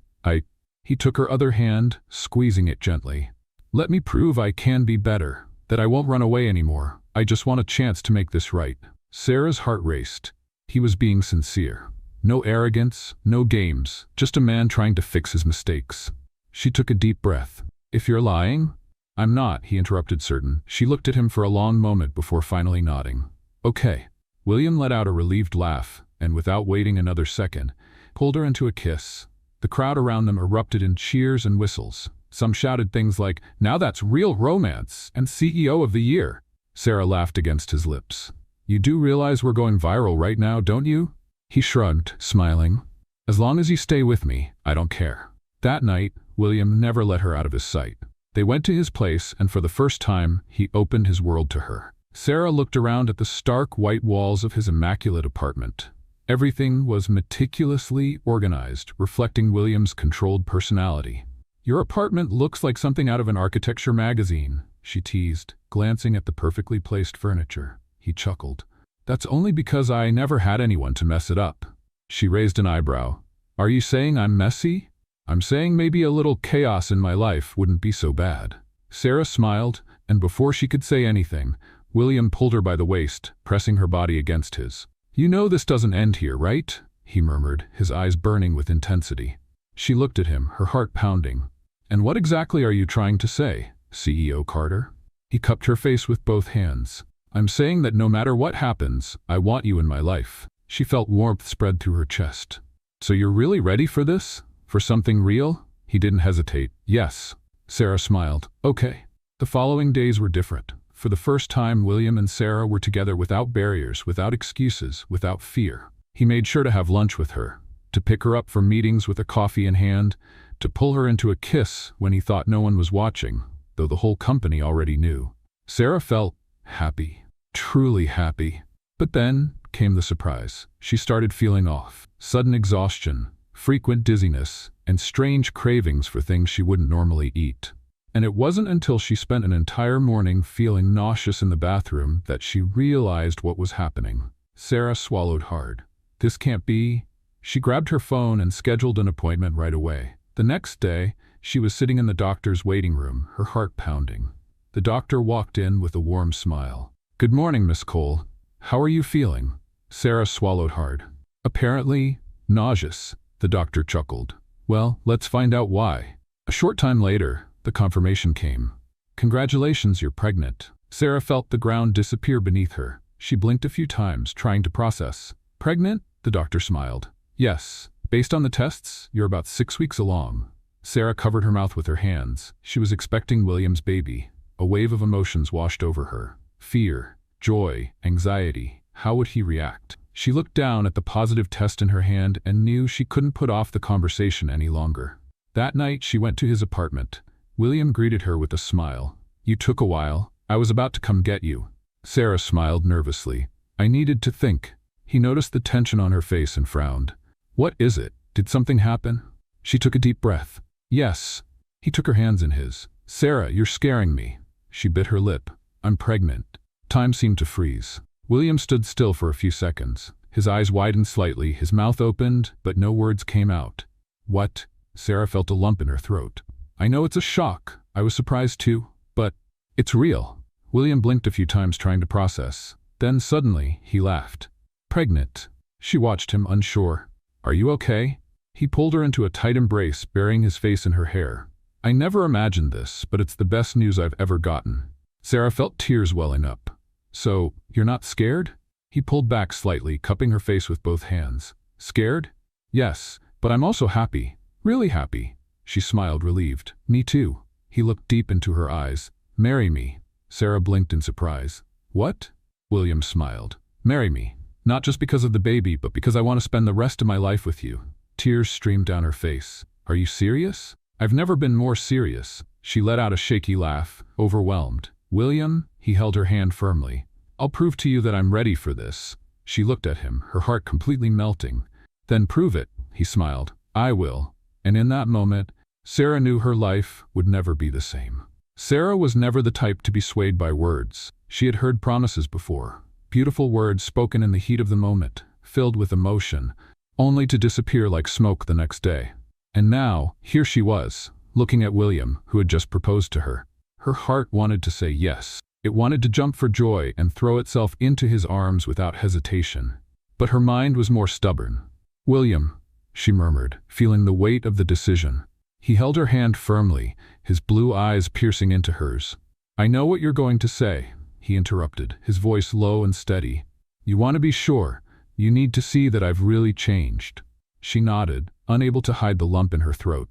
Speaker 1: He took her other hand, squeezing it gently. "Let me prove I can be better, that I won't run away anymore. I just want a chance to make this right." Sarah's heart raced. He was being sincere. No arrogance, no games, just a man trying to fix his mistakes. She took a deep breath. "If you're lying?" "I'm not," he interrupted, certain. She looked at him for a long moment before finally nodding. "Okay." William let out a relieved laugh, and without waiting another second, pulled her into a kiss. The crowd around them erupted in cheers and whistles. Some shouted things like, "Now that's real romance," and "CEO of the Year." Sarah laughed against his lips. "You do realize we're going viral right now, don't you?" He shrugged, smiling. "As long as you stay with me, I don't care." That night, William never let her out of his sight. They went to his place, and for the first time, he opened his world to her. Sarah looked around at the stark white walls of his immaculate apartment. Everything was meticulously organized, reflecting William's controlled personality. "Your apartment looks like something out of an architecture magazine," she teased, glancing at the perfectly placed furniture. He chuckled. "That's only because I never had anyone to mess it up." She raised an eyebrow. "Are you saying I'm messy?" "I'm saying maybe a little chaos in my life wouldn't be so bad." Sarah smiled, and before she could say anything, William pulled her by the waist, pressing her body against his. "You know this doesn't end here, right?" he murmured, his eyes burning with intensity. She looked at him, her heart pounding. "And what exactly are you trying to say, CEO Carter?" He cupped her face with both hands. "I'm saying that no matter what happens, I want you in my life." She felt warmth spread through her chest. "So you're really ready for this? For something real?" He didn't hesitate. "Yes." Sarah smiled. "Okay." The following days were different. For the first time, William and Sarah were together without barriers, without excuses, without fear. He made sure to have lunch with her, to pick her up from meetings with a coffee in hand, to pull her into a kiss when he thought no one was watching, though the whole company already knew. Sarah felt happy, truly happy. But then came the surprise. She started feeling off. Sudden exhaustion, frequent dizziness, and strange cravings for things she wouldn't normally eat. And it wasn't until she spent an entire morning feeling nauseous in the bathroom that she realized what was happening. Sarah swallowed hard. This can't be. She grabbed her phone and scheduled an appointment right away. The next day, she was sitting in the doctor's waiting room, her heart pounding. The doctor walked in with a warm smile. "Good morning, Miss Cole. How are you feeling?" Sarah swallowed hard. "Apparently, nauseous," the doctor chuckled. "Well, let's find out why." A short time later, the confirmation came. "Congratulations, you're pregnant." Sarah felt the ground disappear beneath her. She blinked a few times, trying to process. "Pregnant?" The doctor smiled. "Yes. Based on the tests, you're about 6 weeks along." Sarah covered her mouth with her hands. She was expecting William's baby. A wave of emotions washed over her. Fear, joy, anxiety. How would he react? She looked down at the positive test in her hand and knew she couldn't put off the conversation any longer. That night, she went to his apartment. William greeted her with a smile. "You took a while. I was about to come get you." Sarah smiled nervously. "I needed to think." He noticed the tension on her face and frowned. "What is it? Did something happen?" She took a deep breath. "Yes." He took her hands in his. "Sarah, you're scaring me." She bit her lip. "I'm pregnant." Time seemed to freeze. William stood still for a few seconds. His eyes widened slightly, his mouth opened, but no words came out. "What?" Sarah felt a lump in her throat. "I know it's a shock. I was surprised too. But it's real." William blinked a few times trying to process. Then suddenly, he laughed. "Pregnant." She watched him, unsure. "Are you okay?" He pulled her into a tight embrace, burying his face in her hair. "I never imagined this, but it's the best news I've ever gotten." Sarah felt tears welling up. "So, you're not scared?" He pulled back slightly, cupping her face with both hands. "Scared?" "Yes, But I'm also happy. Really happy. She smiled, relieved. Me too. He looked deep into her eyes. Marry me. Sarah blinked in surprise. What? William smiled. Marry me. Not just because of the baby, but because I want to spend the rest of my life with you. Tears streamed down her face. Are you serious? I've never been more serious. She let out a shaky laugh, overwhelmed. William, he held her hand firmly. I'll prove to you that I'm ready for this. She looked at him, her heart completely melting. Then prove it, he smiled. I will. And in that moment, Sarah knew her life would never be the same. Sarah was never the type to be swayed by words. She had heard promises before. Beautiful words spoken in the heat of the moment, filled with emotion, only to disappear like smoke the next day. And now, here she was, looking at William, who had just proposed to her. Her heart wanted to say yes. It wanted to jump for joy and throw itself into his arms without hesitation. But her mind was more stubborn. William, she murmured, feeling the weight of the decision. He held her hand firmly, his blue eyes piercing into hers. I know what you're going to say, he interrupted, his voice low and steady. You want to be sure. You need to see that I've really changed. She nodded, unable to hide the lump in her throat.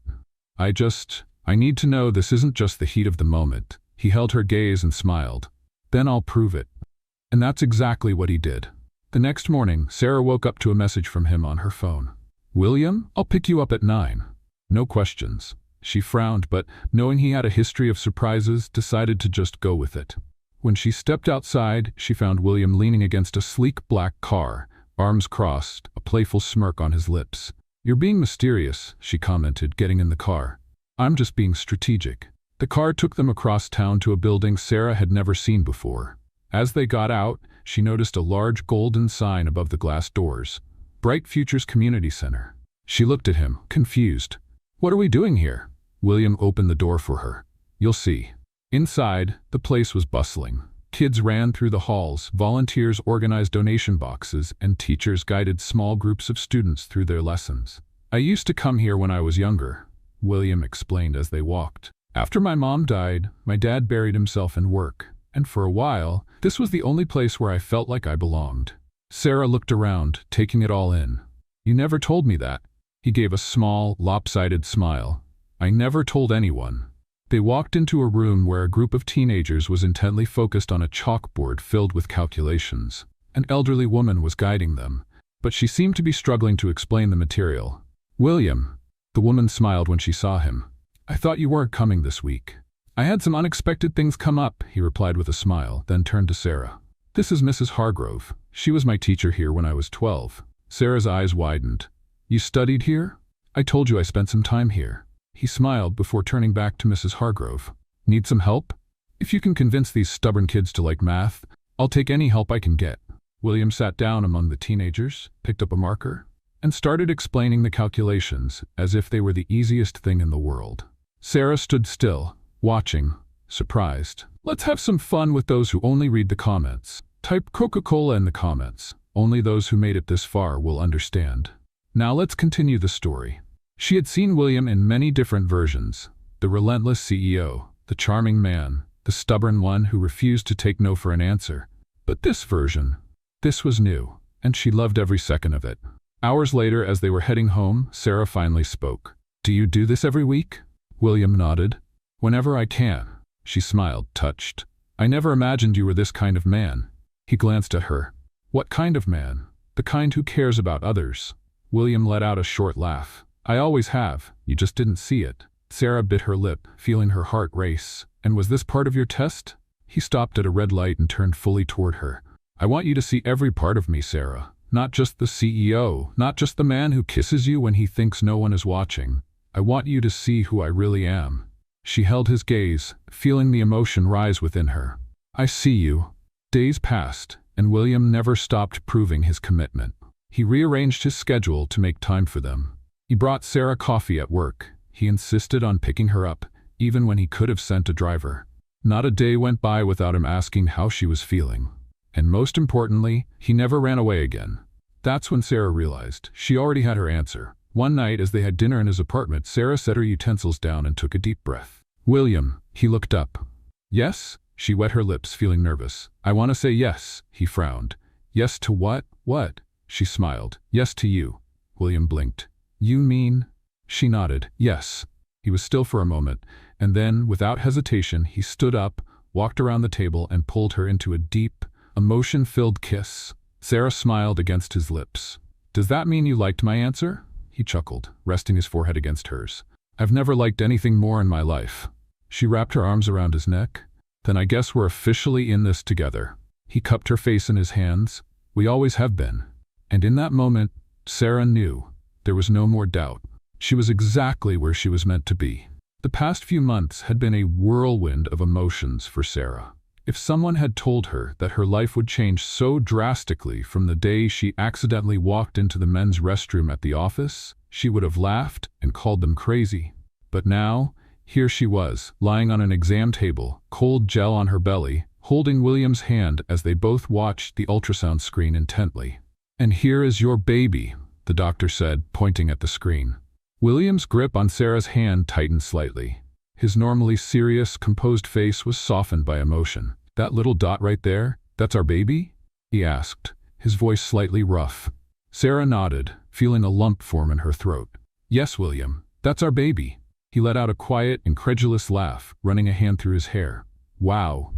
Speaker 1: I need to know this isn't just the heat of the moment. He held her gaze and smiled. Then I'll prove it. And that's exactly what he did. The next morning, Sarah woke up to a message from him on her phone. William, I'll pick you up at 9. No questions. She frowned, but knowing he had a history of surprises, decided to just go with it. When she stepped outside, she found William leaning against a sleek black car, arms crossed, a playful smirk on his lips. You're being mysterious, she commented, getting in the car. I'm just being strategic. The car took them across town to a building Sarah had never seen before. As they got out, she noticed a large golden sign above the glass doors. Bright Futures Community Center. She looked at him, confused. What are we doing here? William opened the door for her. You'll see. Inside, the place was bustling. Kids ran through the halls, volunteers organized donation boxes, and teachers guided small groups of students through their lessons. I used to come here when I was younger, William explained as they walked. After my mom died, my dad buried himself in work, and for a while, this was the only place where I felt like I belonged. Sarah looked around, taking it all in. You never told me that. He gave a small, lopsided smile. I never told anyone. They walked into a room where a group of teenagers was intently focused on a chalkboard filled with calculations. An elderly woman was guiding them, but she seemed to be struggling to explain the material. William, the woman smiled when she saw him. I thought you weren't coming this week. I had some unexpected things come up, he replied with a smile, then turned to Sarah. This is Mrs. Hargrove. She was my teacher here when I was 12. Sarah's eyes widened. You studied here? I told you I spent some time here. He smiled before turning back to Mrs. Hargrove. Need some help? If you can convince these stubborn kids to like math, I'll take any help I can get. William sat down among the teenagers, picked up a marker, and started explaining the calculations as if they were the easiest thing in the world. Sarah stood still, watching, surprised. Let's have some fun with those who only read the comments. Type Coca-Cola in the comments. Only those who made it this far will understand. Now let's continue the story. She had seen William in many different versions. The relentless CEO, the charming man, the stubborn one who refused to take no for an answer. But this version, this was new, and she loved every second of it. Hours later, as they were heading home, Sarah finally spoke. Do you do this every week? William nodded. Whenever I can. She smiled, touched. I never imagined you were this kind of man. He glanced at her. What kind of man? The kind who cares about others. William let out a short laugh. I always have. You just didn't see it. Sarah bit her lip, feeling her heart race. And was this part of your test? He stopped at a red light and turned fully toward her. I want you to see every part of me, Sarah. Not just the CEO, not just the man who kisses you when he thinks no one is watching. I want you to see who I really am. She held his gaze, feeling the emotion rise within her. I see you. Days passed, and William never stopped proving his commitment. He rearranged his schedule to make time for them. He brought Sarah coffee at work. He insisted on picking her up, even when he could have sent a driver. Not a day went by without him asking how she was feeling. And most importantly, he never ran away again. That's when Sarah realized she already had her answer. One night, as they had dinner in his apartment, Sarah set her utensils down and took a deep breath. William, he looked up. Yes? She wet her lips, feeling nervous. I want to say yes, he frowned. Yes to what? What? She smiled. Yes to you. William blinked. You mean? She nodded. Yes. He was still for a moment, and then, without hesitation, he stood up, walked around the table, and pulled her into a deep, emotion-filled kiss. Sarah smiled against his lips. Does that mean you liked my answer? He chuckled, resting his forehead against hers. I've never liked anything more in my life. She wrapped her arms around his neck. Then I guess we're officially in this together. He cupped her face in his hands. We always have been. And in that moment, Sarah knew. There was no more doubt. She was exactly where she was meant to be. The past few months had been a whirlwind of emotions for Sarah. If someone had told her that her life would change so drastically from the day she accidentally walked into the men's restroom at the office, she would have laughed and called them crazy. But now, here she was, lying on an exam table, cold gel on her belly, holding William's hand as they both watched the ultrasound screen intently. And here is your baby, the doctor said, pointing at the screen. William's grip on Sarah's hand tightened slightly. His normally serious, composed face was softened by emotion. That little dot right there, that's our baby? He asked, his voice slightly rough. Sarah nodded, feeling a lump form in her throat. Yes, William, that's our baby. He let out a quiet, incredulous laugh, running a hand through his hair. Wow.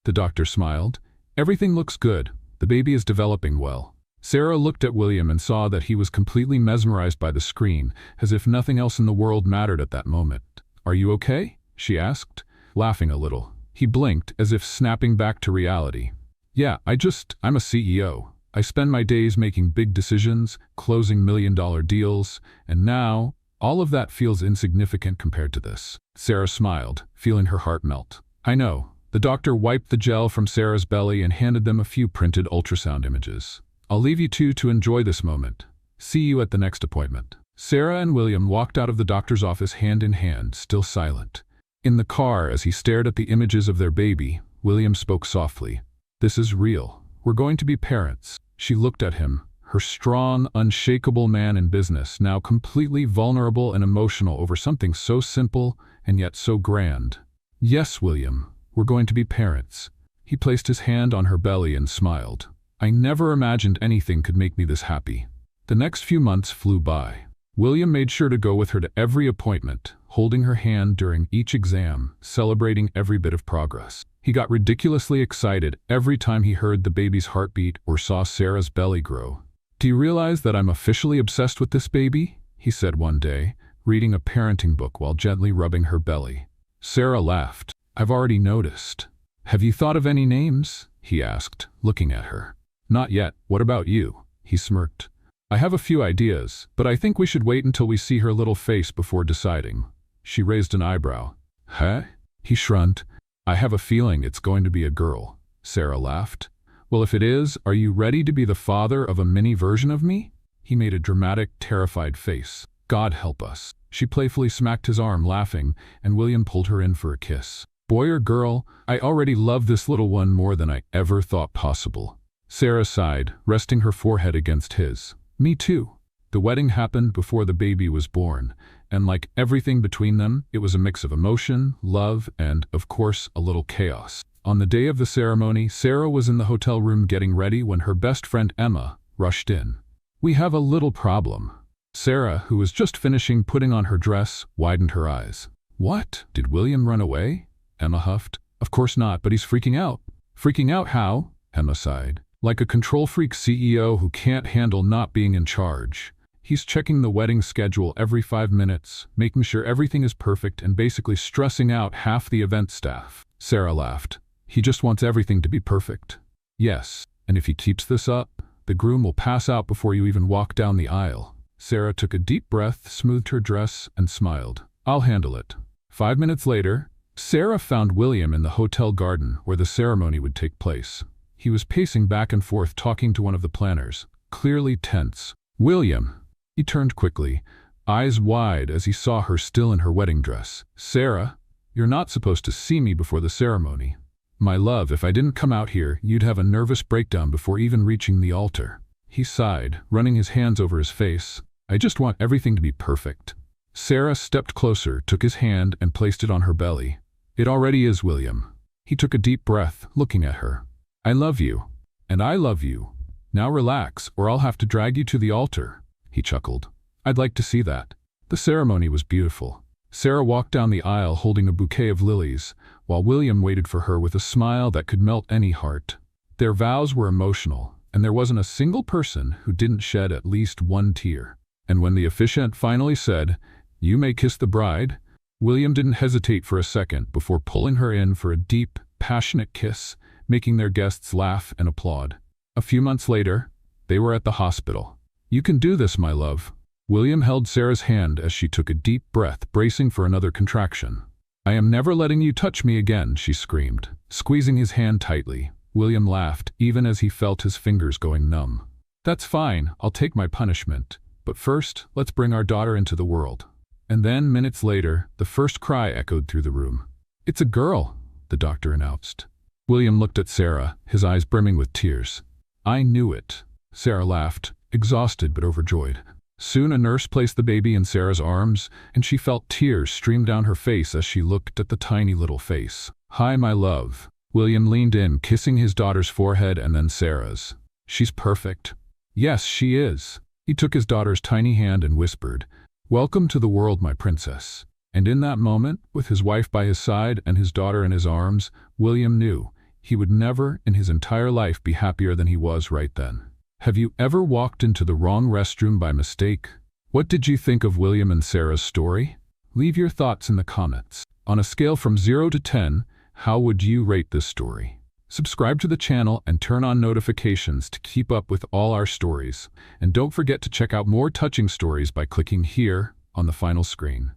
Speaker 1: The doctor smiled. Everything looks good. The baby is developing well. Sarah looked at William and saw that he was completely mesmerized by the screen, as if nothing else in the world mattered at that moment. Are you okay? She asked, laughing a little. He blinked, as if snapping back to reality. Yeah, I'm a CEO. I spend my days making big decisions, closing million-dollar deals, and now, all of that feels insignificant compared to this. Sarah smiled, feeling her heart melt. I know. The doctor wiped the gel from Sarah's belly and handed them a few printed ultrasound images. I'll leave you two to enjoy this moment. See you at the next appointment. Sarah and William walked out of the doctor's office hand in hand, still silent. In the car, as he stared at the images of their baby, William spoke softly. This is real. We're going to be parents. She looked at him, her strong, unshakable man in business, now completely vulnerable and emotional over something so simple and yet so grand. Yes, William, we're going to be parents. He placed his hand on her belly and smiled. I never imagined anything could make me this happy. The next few months flew by. William made sure to go with her to every appointment, holding her hand during each exam, celebrating every bit of progress. He got ridiculously excited every time he heard the baby's heartbeat or saw Sarah's belly grow. Do you realize that I'm officially obsessed with this baby? He said one day, reading a parenting book while gently rubbing her belly. Sarah laughed. I've already noticed. Have you thought of any names? He asked, looking at her. Not yet. What about you? He smirked. I have a few ideas, but I think we should wait until we see her little face before deciding. She raised an eyebrow. Huh? He shrugged. I have a feeling it's going to be a girl. Sarah laughed. Well, if it is, are you ready to be the father of a mini version of me? He made a dramatic, terrified face. God help us. She playfully smacked his arm, laughing, and William pulled her in for a kiss. Boy or girl, I already love this little one more than I ever thought possible. Sarah sighed, resting her forehead against his. Me too. The wedding happened before the baby was born, and like everything between them, it was a mix of emotion, love, and, of course, a little chaos. On the day of the ceremony, Sarah was in the hotel room getting ready when her best friend Emma rushed in. We have a little problem. Sarah, who was just finishing putting on her dress, widened her eyes. What? Did William run away? Emma huffed. Of course not, but he's freaking out. Freaking out how? Emma sighed. Like a control freak CEO who can't handle not being in charge. He's checking the wedding schedule every 5 minutes, making sure everything is perfect and basically stressing out half the event staff. Sarah laughed. He just wants everything to be perfect. Yes, and if he keeps this up, the groom will pass out before you even walk down the aisle. Sarah took a deep breath, smoothed her dress, and smiled. I'll handle it. 5 minutes later, Sarah found William in the hotel garden where the ceremony would take place. He was pacing back and forth talking to one of the planners, clearly tense. William! He turned quickly, eyes wide as he saw her still in her wedding dress. Sarah, you're not supposed to see me before the ceremony. My love, if I didn't come out here, you'd have a nervous breakdown before even reaching the altar. He sighed, running his hands over his face. I just want everything to be perfect. Sarah stepped closer, took his hand, and placed it on her belly. It already is, William. He took a deep breath, looking at her. I love you. And I love you. Now relax, or I'll have to drag you to the altar. He chuckled. I'd like to see that. The ceremony was beautiful. Sarah walked down the aisle holding a bouquet of lilies, while William waited for her with a smile that could melt any heart. Their vows were emotional, and there wasn't a single person who didn't shed at least one tear. And when the officiant finally said, "You may kiss the bride," William didn't hesitate for a second before pulling her in for a deep, passionate kiss, making their guests laugh and applaud. A few months later, they were at the hospital. "You can do this, my love." William held Sarah's hand as she took a deep breath, bracing for another contraction. "I am never letting you touch me again," she screamed. Squeezing his hand tightly, William laughed, even as he felt his fingers going numb. "That's fine, I'll take my punishment. But first, let's bring our daughter into the world." And then, minutes later, the first cry echoed through the room. "It's a girl," the doctor announced. William looked at Sarah, his eyes brimming with tears. "I knew it." Sarah laughed, exhausted but overjoyed. Soon a nurse placed the baby in Sarah's arms, and she felt tears stream down her face as she looked at the tiny little face. "Hi, my love." William leaned in, kissing his daughter's forehead and then Sarah's. "She's perfect." "Yes, she is." He took his daughter's tiny hand and whispered, "Welcome to the world, my princess." And in that moment, with his wife by his side and his daughter in his arms, William knew he would never in his entire life be happier than he was right then. Have you ever walked into the wrong restroom by mistake? What did you think of William and Sarah's story? Leave your thoughts in the comments. On a scale from 0 to 10, how would you rate this story? Subscribe to the channel and turn on notifications to keep up with all our stories. And don't forget to check out more touching stories by clicking here on the final screen.